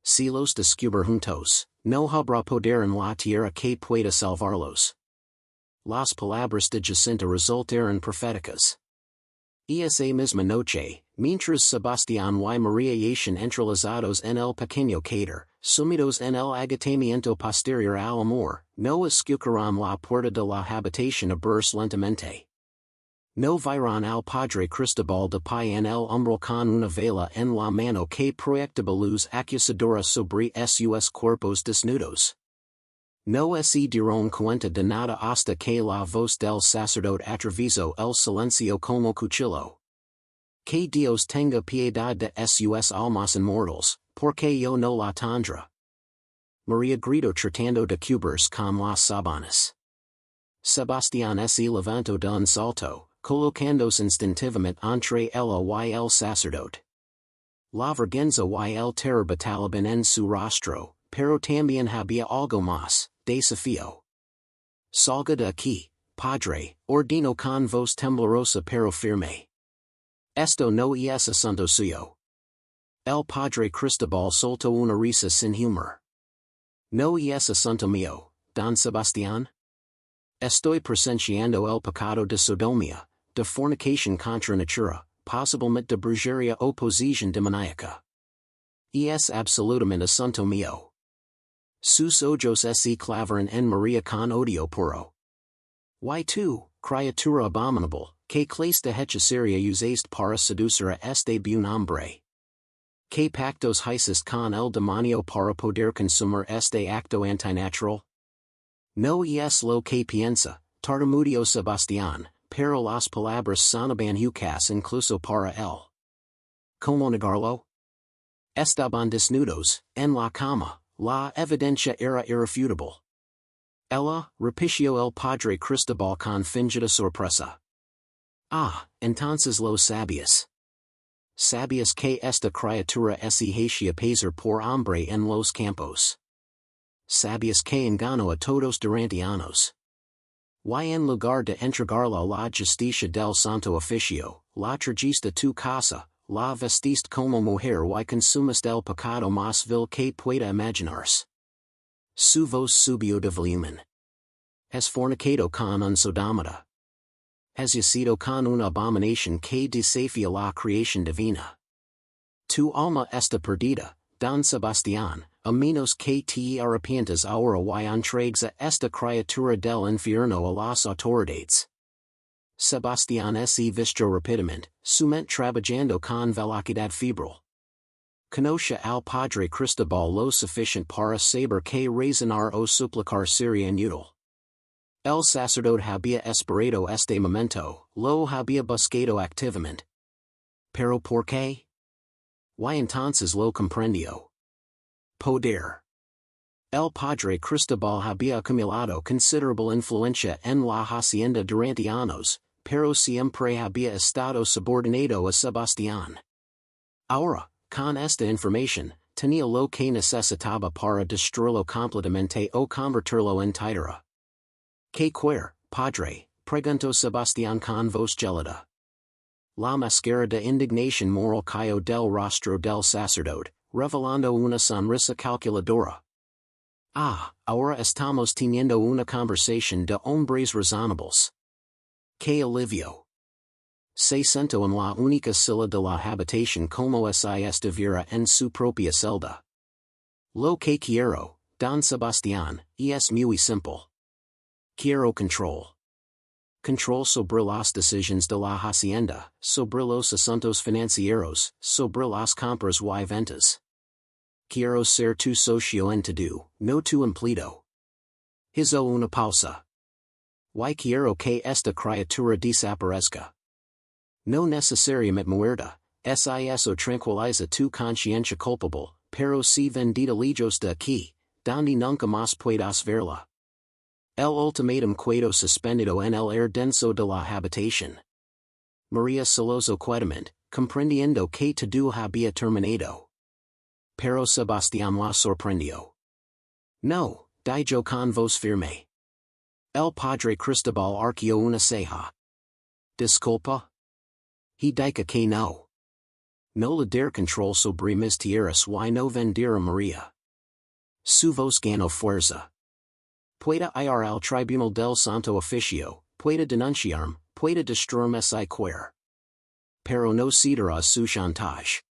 Si los descubre juntos, no habrá poder en la tierra que pueda salvarlos. Las palabras de Jacinta resultaron proféticas. Esa misma noche, mientras Sebastián y María yacen entrelazados en el pequeño cráter, sumidos en el agotamiento posterior al amor, no escucharán la puerta de la habitación abrirse lentamente. No verán al Padre Cristobal de pie en el umbral con una vela en la mano que proyectaba luz acusadora sobre sus cuerpos desnudos. No se dieron cuenta de nada hasta que la voz del sacerdote atravesó el silencio como cuchillo. Que Dios tenga piedad de sus almas inmortales, porque yo no la tendré. María gritó tratando de cubrirse con las sábanas. Sebastián se levantó de un salto, colocándose instintivamente entre ella y el sacerdote. La vergüenza y el terror batallaban en su rostro, pero también había algo más, desafío. Salga de aquí, padre, ordinó con voz temblorosa pero firme. Esto no es asunto suyo. El Padre Cristobal soltó una risa sin humor. No es asunto mío, don Sebastián. Estoy presenciando el pecado de sodomía, de fornicación contra natura, posiblemente de brujería o posesión demoníaca. Es absolutamente asunto mío. Sus ojos se clavaron en María con odio puro. Y tú, criatura abominable, ¿qué clase de hechicería usaste para seducir a este buen hombre? ¿Qué pactos hiciste con el demonio para poder consumir este acto antinatural? No es lo que piensa, tartamudeó Sebastián, pero las palabras sonaban huecas incluso para él. ¿Cómo negarlo? Estaban desnudos, en la cama, La evidencia era irrefutable. Ella, repició el padre Cristobal con fingida sorpresa. Ah, entonces los sabios. Sabios que esta criatura exigencia pasar por hombre en los campos. Sabios que engañó a todos durante años. Y en lugar de entregarla la justicia del santo oficio, la trajiste tu casa, la vestiste como mujer y consumiste el pecado más vil que pueda imaginarse. Su voz subió de volumen. Has fornicado con un sodomita. Has yacido con una abominación que desafía la creación divina. Tu alma está perdida, don Sebastián, a menos que te arrepientas ahora y entregues a esta criatura del infierno a las autoridades. Sebastián se vistió rápidamente, su mente trabajando con velocidad febril. Conoce al padre Cristobal lo suficiente para saber que razonar o suplicar sería inútil. El sacerdote había esperado este momento, lo había buscado activamente. ¿Pero por qué? Y entonces lo comprendió. Poder. El padre Cristobal había acumulado considerable influencia en la hacienda durante años, pero siempre había estado subordinado a Sebastián. Ahora, con esta información, tenía lo que necesitaba para destruirlo completamente o convertirlo en títera. ¿Qué quiere, padre? Preguntó Sebastián con voz gelada. La máscara de indignación moral cayó del rostro del sacerdote, revelando una sonrisa calculadora. Ah, ahora estamos teniendo una conversación de hombres razonables. ¡Qué alivio! Se sentó en la única silla de la habitación como si estuviera en su propia celda. Lo que quiero, don Sebastián, es muy simple. Quiero control. Control sobre las decisiones de la hacienda, sobre los asuntos financieros, sobre las compras y ventas. Quiero ser tu socio en todo, no tu empleado. Hizo una pausa. Y quiero que esta criatura desaparezca. No necesariamente muerta, eso tranquiliza tu conciencia culpable, pero si vendida lejos de aquí, donde nunca más puedas verla. El ultimátum quedó suspendido en el aire denso de la habitación. María Solozó quietamente, comprendiendo que todo había terminado. Pero Sebastián la sorprendió. No, dijo con voz firme. El padre Cristobal arqueó una ceja. Disculpa. He dijo que no. No le dar control sobre mis tierras y no vender a María. Su voz ganó fuerza. Pueda ir al tribunal del santo oficio, pueda denunciarme, pueda destruirme si quiere. Pero no cederá a su chantaje.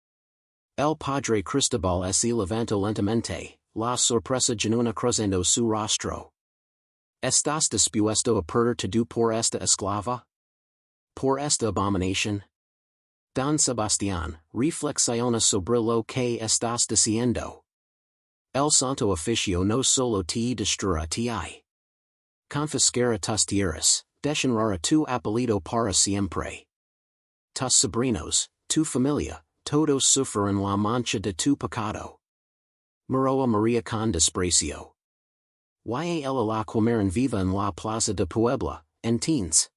El padre Cristobal se levantó lentamente, la sorpresa genuina cruzando su rostro. ¿Estás dispuesto a perder todo por esta esclava? ¿Por esta abominación? Don Sebastián, reflexiona sobre lo que estás diciendo. El santo oficio no solo te destruirá ti. Confiscará tus tierras, deshonorará tu apellido para siempre. Tus sobrinos, tu familia, todos sufrirán la mancha de tu pecado. Miró a María con desprecio. Y ella la quemaron viva en la plaza de Puebla, en teens.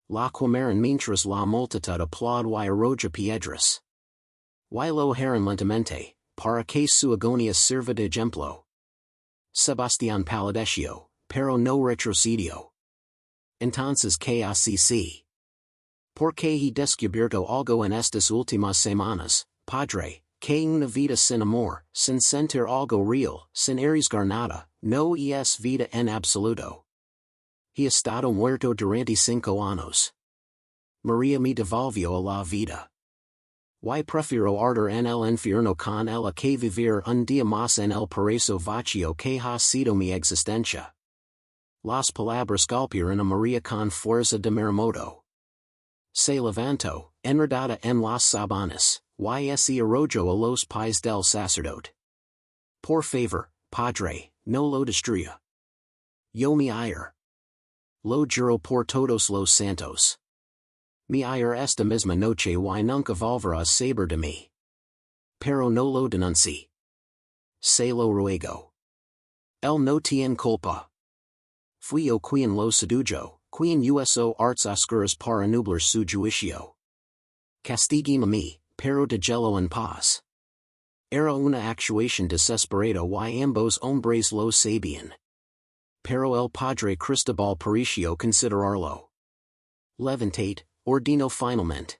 La quemaron mientras la multitud aplaud y arroja piedras. Y lo harán lentamente, para que su agonía sirva de ejemplo. Sebastián palideció, pero no retrocedió. Entonces ¿qué hace? Porque he descubierto algo en estas últimas semanas, padre, que una vida sin amor, sin sentir algo real, sin arriesgar nada, no es vida en absoluto. He estado muerto durante 5 años. María me devolvió a la vida. Y prefiero arder en el infierno con ella que vivir un día más en el paraíso vacío que ha sido mi existencia. Las palabras golpearon a María con fuerza de maremoto. Se levantó, enredada en las sábanas, y se arrojó a los pies del sacerdote. Por favor, padre, no lo destruya. Yo me ir. Lo juro por todos los santos. Me ir esta misma noche y nunca volverá a saber de mí. Pero no lo denuncie. Se lo ruego. El no tien culpa. Fui yo quien lo sedujo, quien uso arts oscuras para nublar su juicio. Castigame a mí, pero déjelo en paz. Era una actuación desesperada y ambos hombres lo sabían. Pero el padre Cristobal pareció considerarlo. Levantate, ordino finalmente.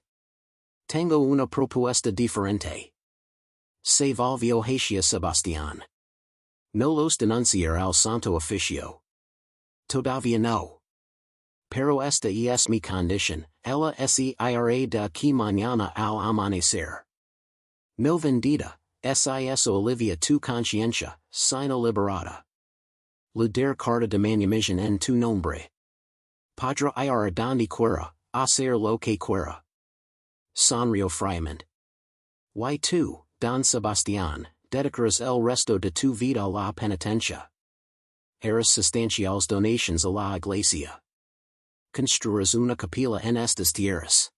Tengo una propuesta diferente. Se volvió hacia Sebastián. No los denunciar al santo oficio. Todavía no. Pero esta es mi condición, ella es de aquí mañana al amanecer. No vendida, es Olivia tu conciencia, sino liberada. Le der carta de manumission en tu nombre. Padre ir donde quiera, hacer lo que quiera. Sonrió friamente. Y tú, Don Sebastián, dedicarás el resto de tu vida a la penitencia. Harás sustanciales donations a la iglesia. Construirás una capilla en estas tierras.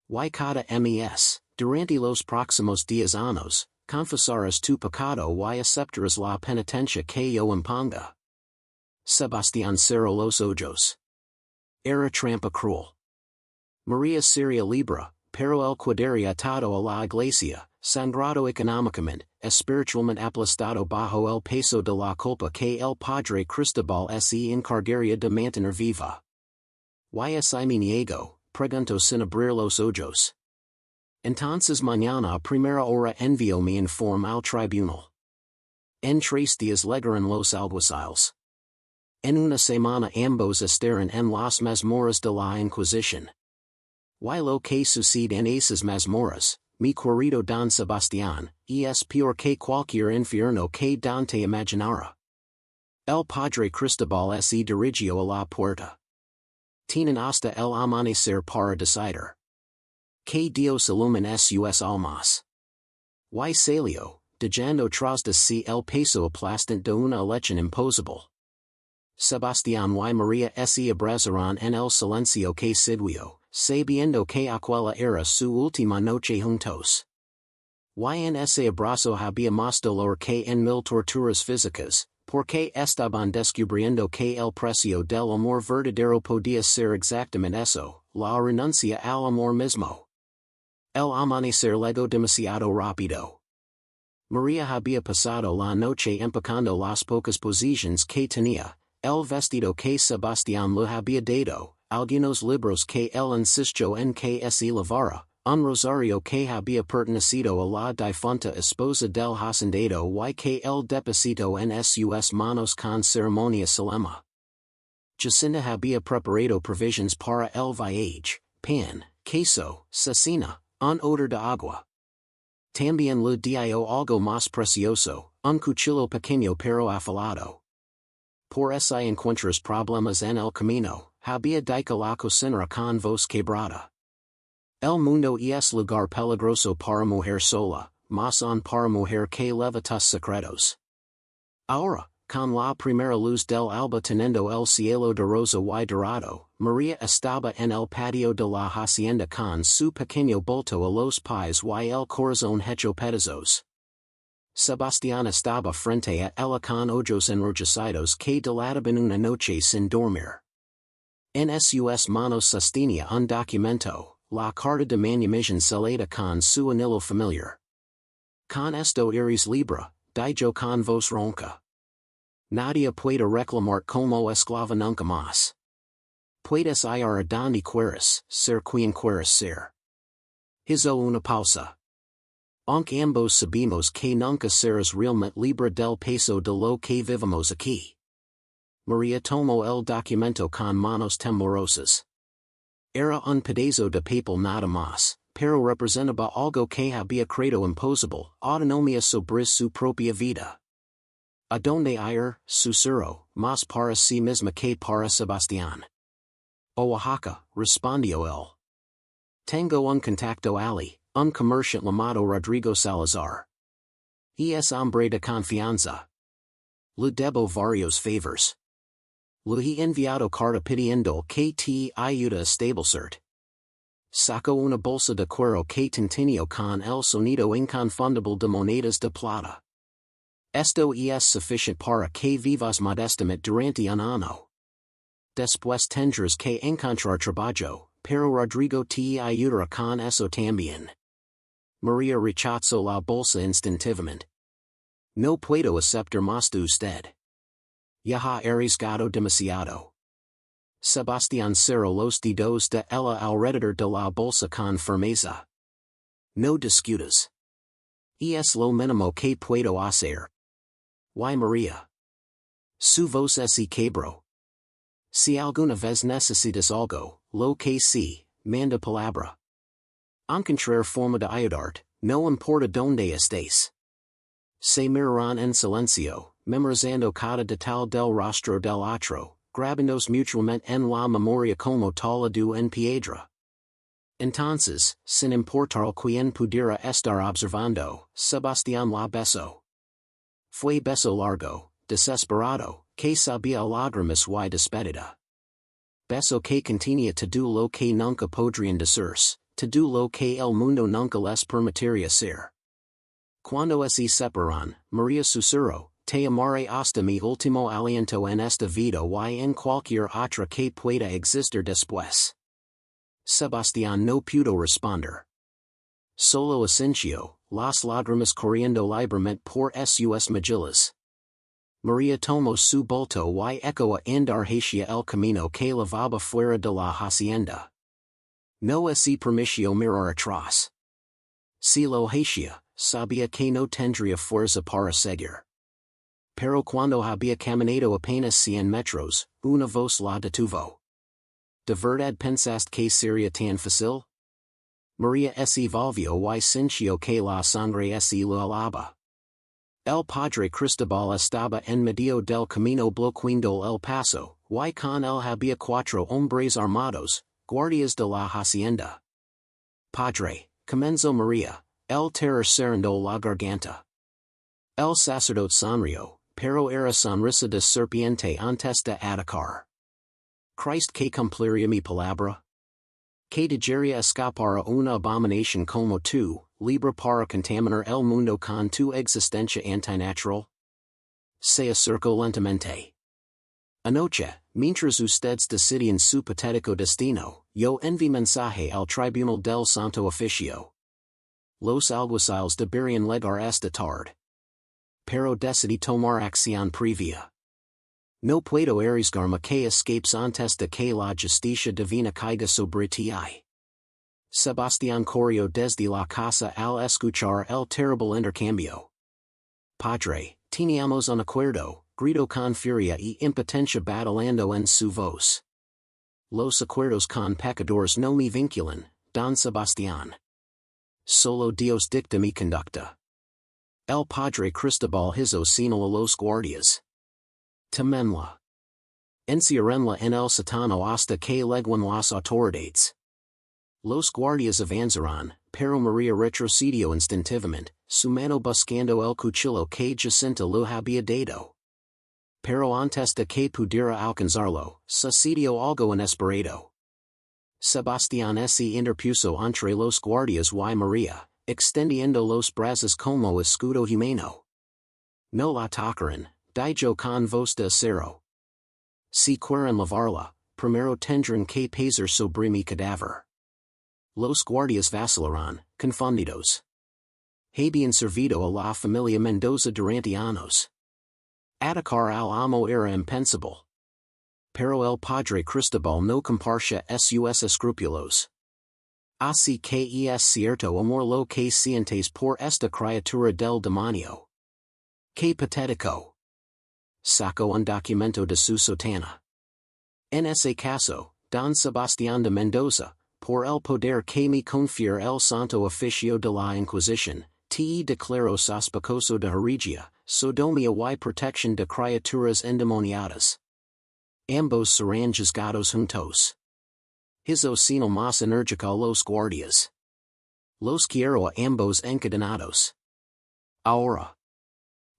Y cada mes, durante los próximos 10 años, confesarás tu pecado y aceptarás la penitencia que yo imponga. Sebastián cerró los ojos. Era trampa cruel. María sería libre, pero el quedaría atado a la iglesia, sangrado económicamente, espiritualmente aplastado bajo el peso de la culpa que el padre Cristobal se encargaría de mantener viva. ¿Y si me niego? Preguntó sin abrir los ojos. Entonces mañana a primera hora envío mi informe al tribunal. En 3 días llegarán los alguaciles. En una semana ambos estarán en las mazmorras de la Inquisición. Y lo que sucede en esas mazmorras, mi querido Don Sebastián, es peor que cualquier infierno que Dante imaginara. El padre Cristobal se dirigió a la puerta. Tienen hasta el amanecer para decidir. Que Dios ilumine sus almas. Y salió, dejando tras de sí el peso aplastante de una elección imposible. Sebastián y María se abrazaron en el silencio que siguió, sabiendo que aquella era su última noche juntos. Y en ese abrazo había más dolor que en 1000 torturas físicas, porque estaban descubriendo que el precio del amor verdadero podía ser exactamente eso, la renuncia al amor mismo. El amanecer llegó demasiado rápido. María había pasado la noche empacando las pocas posiciones que tenía, el vestido que Sebastián le había dado, algunos libros que él insistió en que se llevara, un rosario que había pertenecido a la difunta esposa del hacendado y que él depositó en sus manos con ceremonia solemne. Jacinta había preparado provisions para el viaje, pan, queso, cecina, un odor de agua. También le dio algo más precioso, un cuchillo pequeño pero afilado. Por si encuentras problemas en el camino, había dicho la cocinera con voz quebrada. El mundo es lugar peligroso para mujer sola, más aún para mujer que leva tus secretos. Ahora, con la primera luz del alba teniendo el cielo de rosa y dorado, María estaba en el patio de la hacienda con su pequeño bulto a los pies y el corazón hecho pedazos. Sebastián estaba frente a ella con ojos enrojecidos que dilataban una noche sin dormir. En sus manos sostenía un documento, la carta de manumission sellada con su anillo familiar. Con esto eres libre, dijo con voz ronca. Nadie puede reclamar como esclava nunca más. Puedes ir a donde quieras, ser quien quieras ser. Hizo una pausa. Aunque ambos sabemos que nunca serás realmente libre del peso de lo que vivimos aquí. María tomó el documento con manos temblorosas. Era un pedazo de papel nada más, pero representaba algo que había creído imposible, autonomía sobre su propia vida. ¿A dónde ir? Susurró, más para sí misma que para Sebastián. A Oaxaca, respondió él. Tengo un contacto allí, un comerciante llamado Rodrigo Salazar. Es hombre de confianza. Le debo varios favors. Le he enviado carta pidiendo que te ayude a establecer. Sacó una bolsa de cuero que tenía con el sonido inconfundible de monedas de plata. Esto es sufficient para que vivas modestamente durante un año. Después tendrás que encontrar trabajo, pero Rodrigo te ayudará con eso también. María rechazó la bolsa instintivamente. No puedo aceptar más de usted. Ya ha arriesgado demasiado. Sebastián cerró los dedos de ella alrededor de la bolsa con firmeza. No discutas. Es lo mínimo que puedo hacer. Why María? Su voz es quebró. Si alguna vez necesitas algo, lo que sí, manda palabra. Encontrar forma de ayudarte, no importa donde estés. Se mirarán en silencio, memorizando cada detalle del rostro del otro, grabándos mutuamente en la memoria como tallado en piedra. Entonces, sin importar quién pudiera estar observando, Sebastián la besó. Fue beso largo, desesperado, que sabía lágrimas y despedida. Beso que contenía todo lo que nunca podrían decirse, todo lo que el mundo nunca les permitiría ser. Cuando se separan, María susurró, te amaré hasta mi último aliento en esta vida y en cualquier otra que pueda existir después. Sebastián no pudo responder. Solo asintió, las lágrimas corriendo libremente por sus mejillas. María tomó su bulto y echó a andar hacia el camino que levaba fuera de la hacienda. No se permitió mirar atrás. Si lo hacía, sabía que no tendría fuerza para seguir. Pero cuando había caminado apenas 100 metros, una voz la detuvo. ¿De verdad pensaste que sería tan fácil? María se volvió y sintió que la sangre se le helaba. El padre Cristobal estaba en medio del camino bloqueando el paso, y con él había 4 hombres armados, guardias de la hacienda. Padre, comenzó María, el terror cerrando la garganta. El sacerdote sonrió, pero era sonrisa de serpiente antes de atacar. ¿Crees que cumpliría mi palabra? Que dejaría escapar a una abominación como tú, libre para contaminar el mundo con tu existencia antinatural? Se acercó lentamente. Anoche, mientras ustedes decidían su patético destino, yo envié mensaje al tribunal del Santo Oficio. Los alguaciles deberían llegar esta tarde. Pero decidí tomar acción previa. No puedo arriesgarme que escapes antes de que la justicia divina caiga sobre ti. Sebastián corrió desde la casa al escuchar el terrible intercambio. Padre, teníamos un acuerdo, gritó con furia y impotencia batalando en su voz. Los acuerdos con pecadores no me vinculan, don Sebastián. Solo Dios dicta mi conducta. El padre Cristobal hizo señal a los guardias. Temenla. Encierrenla en el sótano hasta que lleguen las autoridades. Los guardias avanzaron, pero María retrocedió instintivamente, su mano buscando el cuchillo que Jacinta le había dado. Pero antes de que pudiera alcanzarlo, sucedió algo inesperado. Sebastián se interpuso entre los guardias y María, extendiendo los brazos como escudo humano. No la tocaron, dijo con voz de acero. Si quieren lavarla, primero tendrán que pesar sobre mi cadáver. Los guardias vacilaron, confundidos. Habían servido a la familia Mendoza durante años. Atacar al amo era impensable. Pero el padre Cristobal no compartía sus escrúpulos. Así que es cierto amor lo que sientes por esta criatura del demonio. Qué patético. Sacó un documento de su sotana. En ese caso, don Sebastián de Mendoza, por el poder que me confiere el Santo Oficio de la Inquisición, te declaro sospechoso de herejía, sodomía y protección de criaturas endemoniadas. Ambos serán juzgados juntos. Hizo señal más enérgica a los guardias. Los quiero a ambos encadenados. Ahora.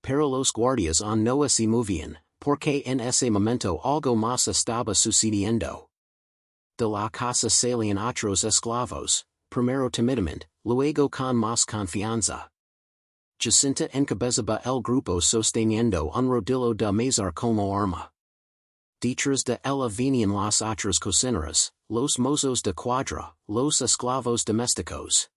Pero los guardias aún no se movían, porque en ese momento algo más estaba sucediendo. De la casa salían otros esclavos, primero timidamente, luego con más confianza. Jacinta encabezaba el grupo sosteniendo un rodillo de mazar como arma. Detrás de ella venían las otras cocineras, los mozos de cuadra, los esclavos domésticos.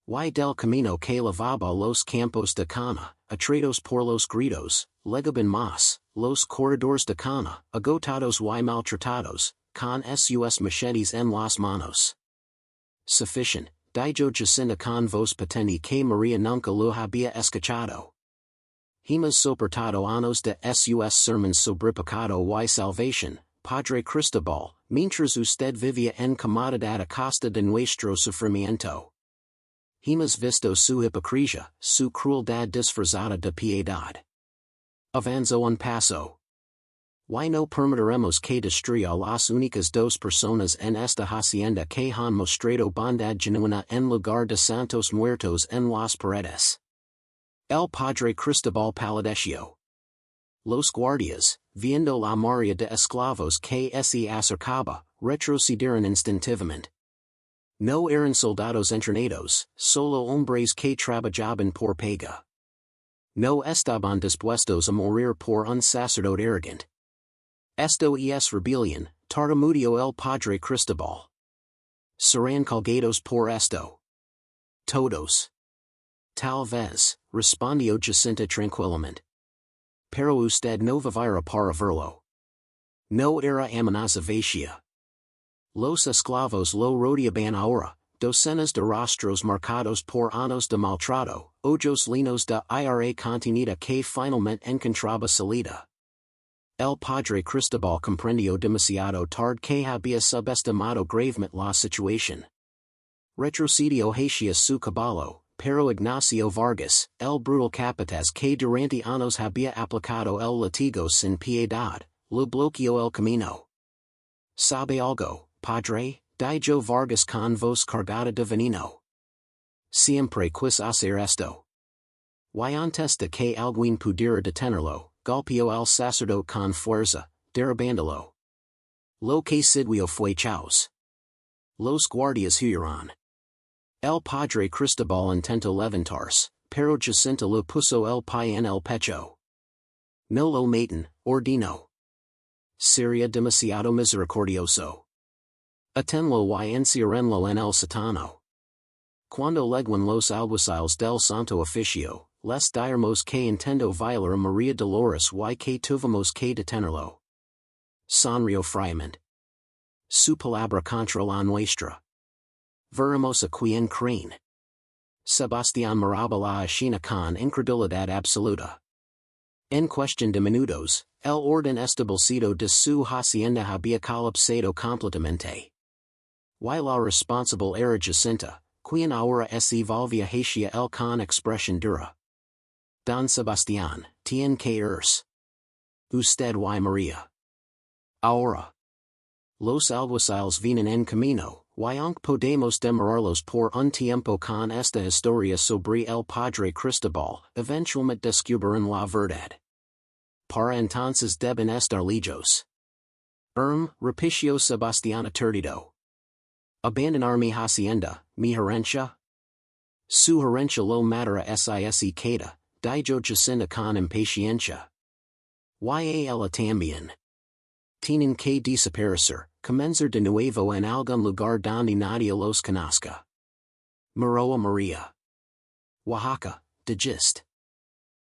Y del camino que lavaba los campos de cana, atraídos por los gritos, llegaban más, los corredores de cana, agotados y maltratados, con sus machetes en las manos. Sufficient, dijo Jacinta con voz patente que María nunca lo había escuchado. Hemos soportado años de sus sermons sobre pecado y salvación, Padre Cristobal, mientras usted vivía en comodidad a costa de nuestro sufrimiento. Hemos visto su hipocresía, su crueldad disfrazada de piedad. Avanzó un paso. Y no permitiremos que destruya las únicas dos personas en esta hacienda que han mostrado bondad genuina en lugar de santos muertos en las paredes. El Padre Cristobal palideció. Los guardias, viendo la maria de esclavos que se acercaba, retrocedieron instintivamente. No eran soldados entrenados, solo hombres que trabajaban por paga. No estaban dispuestos a morir por un sacerdote arrogante. Esto es rebelión, tartamudeó el Padre Cristobal. Serán colgados por esto. Todos. Tal vez, respondió Jacinta tranquilamente. Pero usted no vivirá para verlo. No era amenaza vacía. Los esclavos lo rodeaban ahora, docenas de rostros marcados por años de maltrato, ojos llenos de ira contenida que finalmente encontraba salida. El Padre Cristobal comprendió demasiado tarde que había subestimado gravemente la situación. Retrocedió hacia su caballo, pero Ignacio Vargas, el brutal capataz que durante años había aplicado el látigo sin piedad, lo bloqueó el camino. ¿Sabe algo, padre? Dijo Vargas con voz cargada de veneno. Siempre quise hacer esto. Y antes de que alguien pudiera detenerlo, golpeó al sacerdote con fuerza, derribándolo. Lo que siguió fue caos. Los guardias huyeron. El Padre Cristobal intentó levantarse, pero Jacinta lo puso el pie en el pecho. No lo maten, ordenó. Sería demasiado misericordioso. Atenlo y encierrenlo en el sótano. Cuando lleguen los alguaciles del Santo Oficio, les diremos que intentó violar a María Dolores y que tuvimos que detenerlo. Sonrió fríamente. Su palabra contra la nuestra. Veremos a quien creen. Sebastián miraba la escena con incredulidad absoluta. En cuestión de minutos, el orden establecido de su hacienda había colapsado completamente. Y la responsable era Jacinta, quien ahora se volvía hacia él con expresión dura. Don Sebastián, tiene que irse. Usted y María. Ahora. Los alguaciles vienen en camino, y aunque podemos demorarlos por un tiempo con esta historia sobre el Padre Cristobal, eventualmente descubrirán la verdad. Para entonces deben estar listos. Repitió Sebastián aturdido. Abandonar mi hacienda, mi herencia. Su herencia lo matará si queda, dijo Jacinta con impaciencia. Y ella también. Tienen que desaparecer, comenzar de nuevo en algún lugar donde nadie los conozca. Miró a María. Oaxaca, dijiste.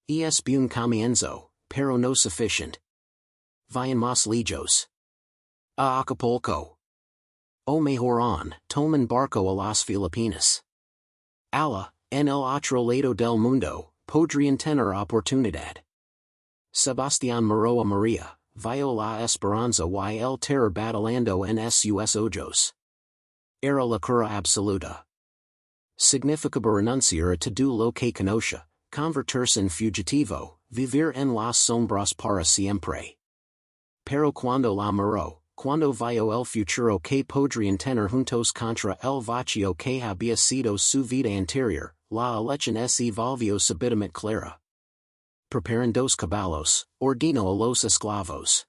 Es buen comienzo, pero no suficiente. Vayan más lejos. A Acapulco. O mejor aún, tomen barco a las Filipinas. Ala, en el otro lado del mundo, podrían tener oportunidad. Sebastián miró a María, vio la esperanza y el terror batallando en sus ojos. Era la cura absoluta. Significaba renunciar a todo lo que conocía, convertirse en fugitivo, vivir en las sombras para siempre. Pero cuando la miró, cuando vio el futuro que podrían tener juntos contra el vacío que había sido su vida anterior, la elección se volvió súbitamente clara. Preparen dos caballos, ordenó a los esclavos.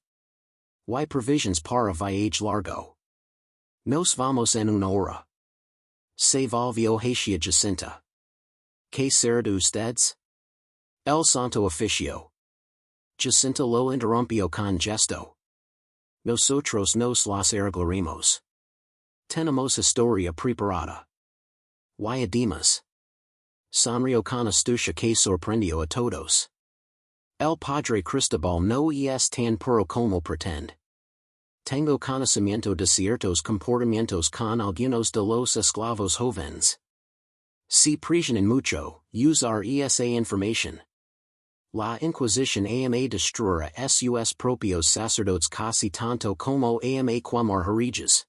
Y provisions para viaje largo. Nos vamos en una hora. Se volvió hacia Jacinta. ¿Qué será de ustedes? El Santo Oficio. Jacinto lo interrumpió con gesto. Nosotros nos las arreglaremos. Tenemos historia preparada. Y además. Sonrió con astucia que sorprendió a todos. El Padre Cristobal no es tan puro como pretende. Tengo conocimiento de ciertos comportamientos con algunos de los esclavos jóvenes. Si presionan mucho, usar esa información. La Inquisición ama destruir a sus propios sacerdotes casi tanto como ama quemar herejes.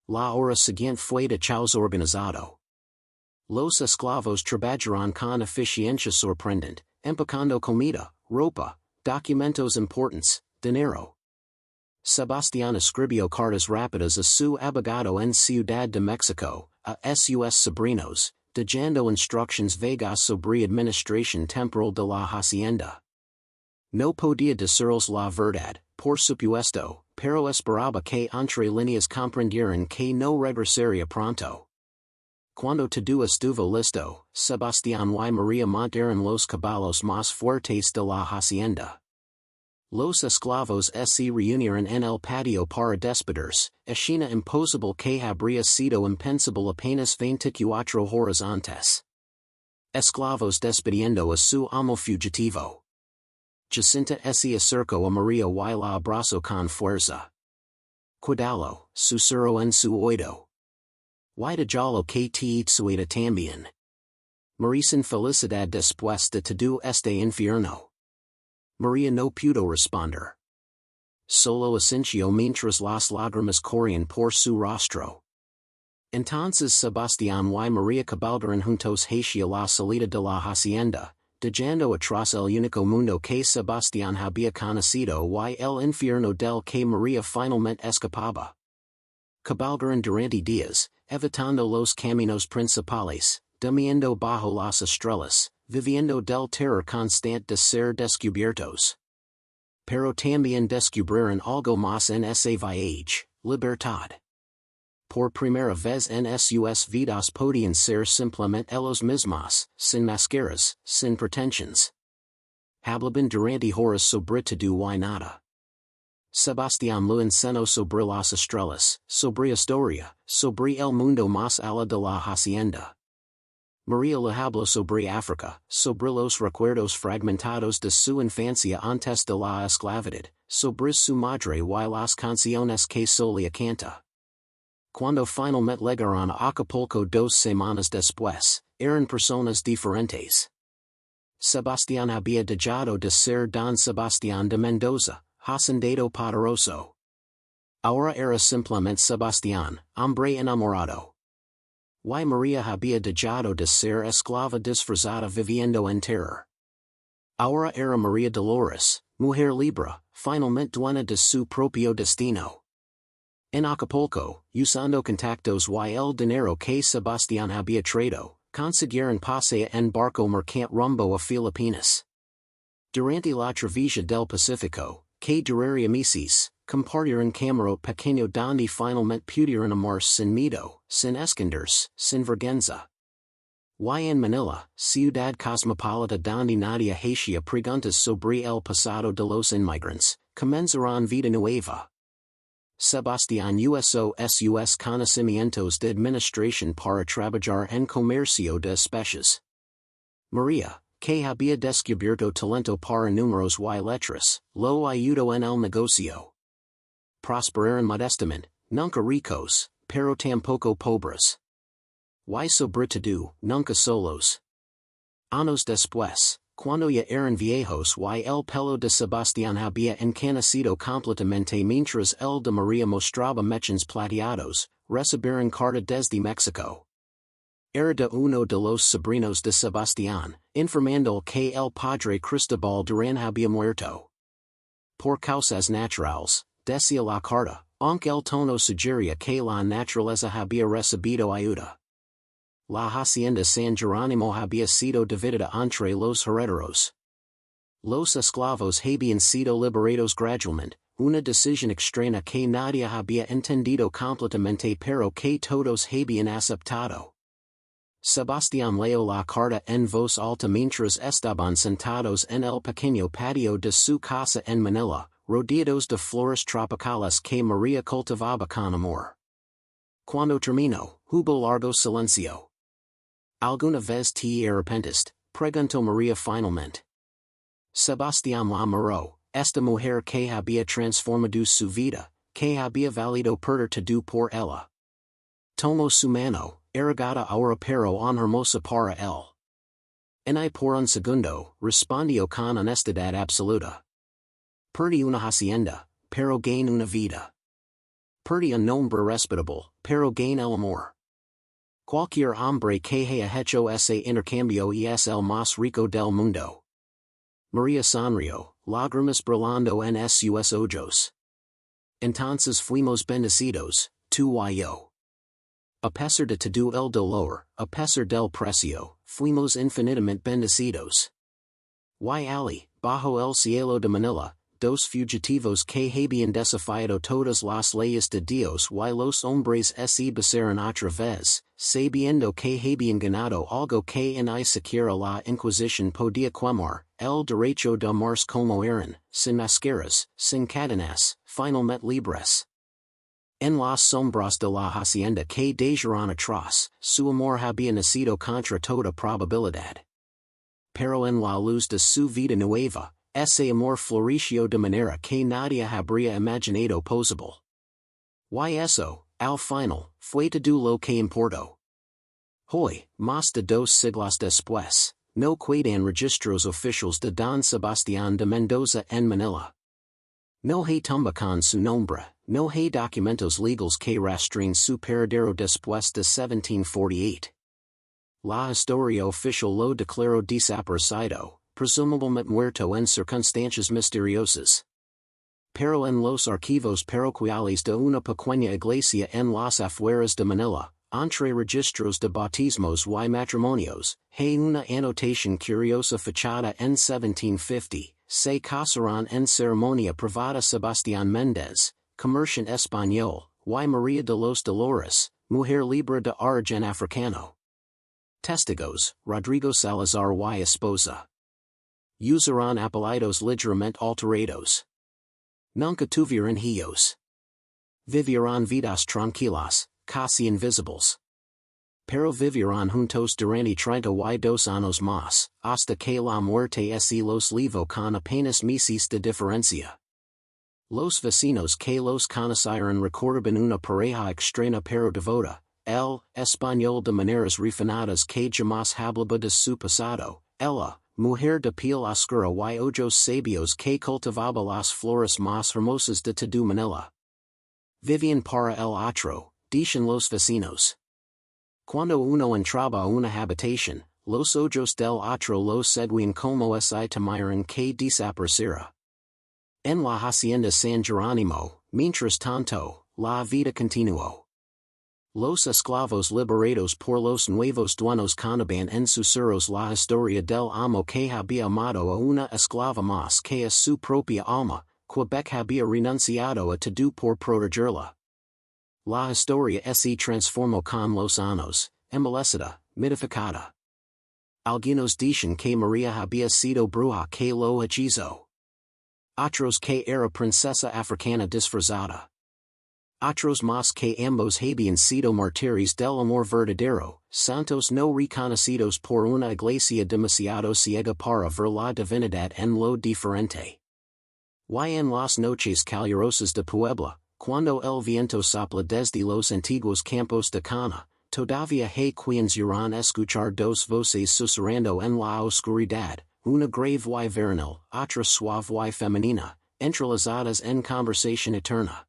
La hora siguiente fue de caos organizado. Los esclavos trabajaron con eficiencia sorprendente, empacando comida, ropa, documentos importantes, dinero. Sebastián escribió cartas rápidas a su abogado en Ciudad de México, a sus sobrinos, dando instructions vagas sobre administración temporal de la hacienda. No podía decirles la verdad, por supuesto, pero esperaba que entre líneas comprendieran que no regresaría pronto. Cuando todo estuvo listo, Sebastián y María montaron los caballos más fuertes de la hacienda. Los esclavos se reunieron en el patio para despedirse, escena imposible que habría sido impensable apenas 24 horas antes. Esclavos despidiendo a su amo fugitivo. Jacinta se acercó a María y la abrazó con fuerza. Cuidado, susurró en su oído. Y déjalo que te suelta también. Merecen felicidad después de todo este infierno. María no pudo responder. Solo asintió mientras las lágrimas corrían por su rostro. Entonces Sebastián y María cabalgaron juntos hacia la salida de la hacienda, dejando atrás el único mundo que Sebastián había conocido y el infierno del que María finalmente escapaba. Cabalgaron durante días, evitando los caminos principales, durmiendo bajo las estrellas, viviendo del terror constante de ser descubiertos. Pero también descubrieron algo más en ese viaje, libertad. Por primera vez en sus vidas podían ser simplemente ellos mismos, sin máscaras, sin pretensions. Hablaban durante horas sobre todo y nada. Sebastián lo enseñó sobre las estrellas, sobre historia, sobre el mundo más allá de la hacienda. María le habló sobre África, sobre los recuerdos fragmentados de su infancia antes de la esclavitud, sobre su madre y las canciones que solía canta. Cuando finalmente llegaron a Acapulco 2 semanas después, eran personas diferentes. Sebastián había dejado de ser Don Sebastián de Mendoza, hacendado poderoso. Ahora era simplemente Sebastián, hombre enamorado. Y María había dejado de ser esclava disfrazada viviendo en terror. Ahora era María Dolores, mujer libre, finalmente dueña de su propio destino. En Acapulco, usando contactos y el dinero que Sebastián había traído, consiguieron paseo en barco mercante rumbo a Filipinas. Durante la travesía del Pacífico, que duraría meses, compartieron camarote pequeño donde finalmente pudieron amar sin miedo, sin esconderse, sin vergüenza. Y en Manila, ciudad cosmopolita donde nadie hacía preguntas sobre el pasado de los inmigrantes, comenzaron vida nueva. Sebastián usó sus conocimientos de administración para trabajar en comercio de especies. María, que había descubierto talento para números y letras, lo ayudó en el negocio. Prosperaron modestamente, nunca ricos, pero tampoco pobres. Y sobre todo, nunca solos. Años después, cuando ya eran viejos y el pelo de Sebastián había encanecido completamente mientras el de María mostraba mechones plateados, recibieron carta desde México. Era de uno de los sobrinos de Sebastián, informando que el Padre Cristobal Durán había muerto. Por causas naturales, decía la carta, aunque el tono sugería que la naturaleza había recibido ayuda. La hacienda San Jerónimo había sido dividida entre los herederos. Los esclavos habían sido liberados gradualmente, una decisión extraña que nadie había entendido completamente pero que todos habían aceptado. Sebastián leo la carta en voz alta mientras estaban sentados en el pequeño patio de su casa en Manila, rodeados de flores tropicales que María cultivaba con amor. Cuando terminó, hubo largo silencio. ¿Alguna vez te arrepentiste?, preguntó María finalmente. Sebastián la miró. Esta mujer que había transformado su vida, que había valido perder todo por ella. Tomó su mano, erigada ahora pero en hermosa para él. Y por un segundo, respondió con honestidad absoluta. Perdí una hacienda, pero gain una vida. Perdí un nombre respetable, pero gain el amor. Cualquier hombre que haya hecho ese intercambio es el más rico del mundo. María sonrió, lágrimas brillando en sus ojos. Entonces fuimos bendecidos, tú y yo. A pesar de todo el dolor, a pesar del precio, fuimos infinitamente bendecidos. Y allí, bajo el cielo de Manila, dos fugitivos que habían desafiado todas las leyes de Dios y los hombres se besaron otra vez, sabiendo que habían ganado algo que ni siquiera la Inquisición podía quemar, el derecho de amarse como eran, sin máscaras, sin cadenas, finalmente libres. En las sombras de la hacienda que dejaron atrás, su amor había nacido contra toda probabilidad. Pero en la luz de su vida nueva, ese amor floreció de manera que nadie habría imaginado posible. Y eso, al final, fue todo lo que importó. Hoy, más de 2 siglos después, no quedan registros oficiales de Don Sebastián de Mendoza en Manila. No hay tumba con su nombre, no hay documentos legales que rastren su paradero después de 1748. La historia oficial lo declaró desaparecido, presumiblemente muerto en circunstancias misteriosas. Pero en los archivos parroquiales de una pequeña iglesia en las afueras de Manila, entre registros de bautismos y matrimonios, hay una anotación curiosa fechada en 1750, se casaron en ceremonia privada Sebastián Méndez, comerciante español, y María de los Dolores, mujer libre de origen africano. Testigos, Rodrigo Salazar y esposa. Usaron apellidos ligeramente alterados. Nunca tuvieron hijos. Vivieron vidas tranquilas, casi invisibles. Pero vivieron juntos durante 32 años más, hasta que la muerte se los llevó con apenas meses de diferencia. Los vecinos que los conocieron recordaban una pareja extraña pero devota, el español de maneras refinadas que jamás hablaba de su pasado, ella, mujer de piel oscura y ojos sabios que cultivaba las flores más hermosas de todo Manila. Vivían para el otro, dicen los vecinos. Cuando uno entraba a una habitación, los ojos del otro los seguían como si temieran que desapareciera. En la hacienda San Jerónimo, mientras tanto, la vida continuó. Los esclavos liberados por los nuevos dueños contaban en susurros la historia del amo que había amado a una esclava más que a su propia alma, Quebec había renunciado a todo por protegerla. La historia se transformó con los años, embellecida, mitificada. Algunos dicen que María había sido bruja que lo hechizó. Otros que era princesa africana disfrazada. Otros más que ambos habían sido mártires del amor verdadero, santos no reconocidos por una iglesia demasiado ciega para ver la divinidad en lo diferente. Y en las noches calurosas de Puebla, cuando el viento sopla desde los antiguos campos de cana, todavía hay quienes irán escuchar dos voces susurrando en la oscuridad, una grave y veronal, otra suave y femenina, entrelazadas en conversación eterna.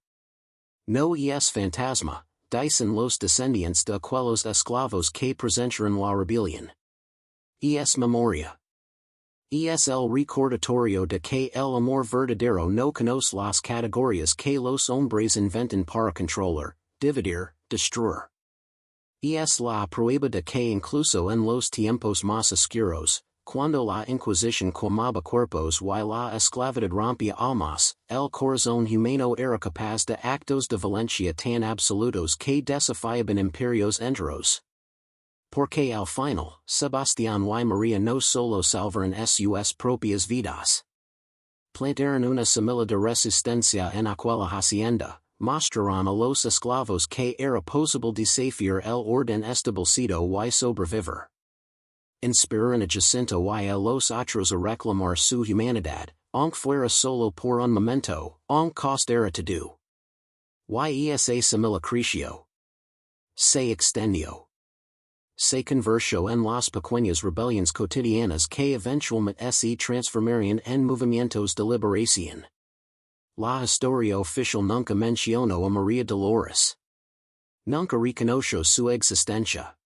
No es fantasma, dicen los descendientes de aquellos esclavos que presenciaron la rebelión. Es memoria. Es el recordatorio de que el amor verdadero no conoce las categorías que los hombres inventan para controlar, dividir, destruir. Es la prueba de que incluso en los tiempos más oscuros, cuando la Inquisición quemaba cuerpos y la esclavitud rompía almas, el corazón humano era capaz de actos de violencia tan absolutos que desafiaban imperios enteros. Porque al final, Sebastián y María no solo salvaron sus propias vidas. Plantaron una semilla de resistencia en aquella hacienda, mostraron a los esclavos que era posible desafiar el orden establecido y sobrevivir. Inspiraron a Jacinto y a los otros a reclamar su humanidad, aunque fuera solo por un momento, aunque costara todo. Y esa semilla creció. Se extendió. Se convirtió en las pequeñas rebeliones cotidianas que eventualmente se transformarían en movimientos de liberación. La historia oficial nunca mencionó a María Dolores. Nunca reconoció su existencia.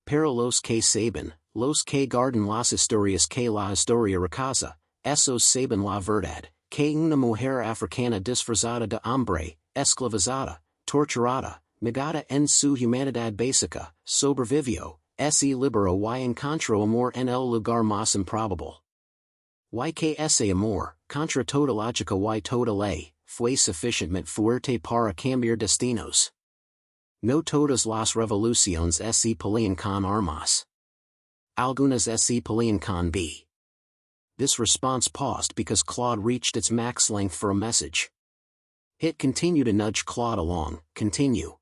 Pero los que saben, los que guardan las historias que la historia recaza, esos saben la verdad, que una mujer africana disfrazada de hombre, esclavizada, torturada, negada en su humanidad básica, sobrevivió, se liberó y encontró amor en el lugar más improbable. Y que ese amor, contra toda lógica y toda ley, fue suficientemente fuerte para cambiar destinos. No todas las revoluciones se pelean con armas. Algunas se pelean con b. This response paused because Claude reached its max length for a message. It continued to nudge Claude along, continue.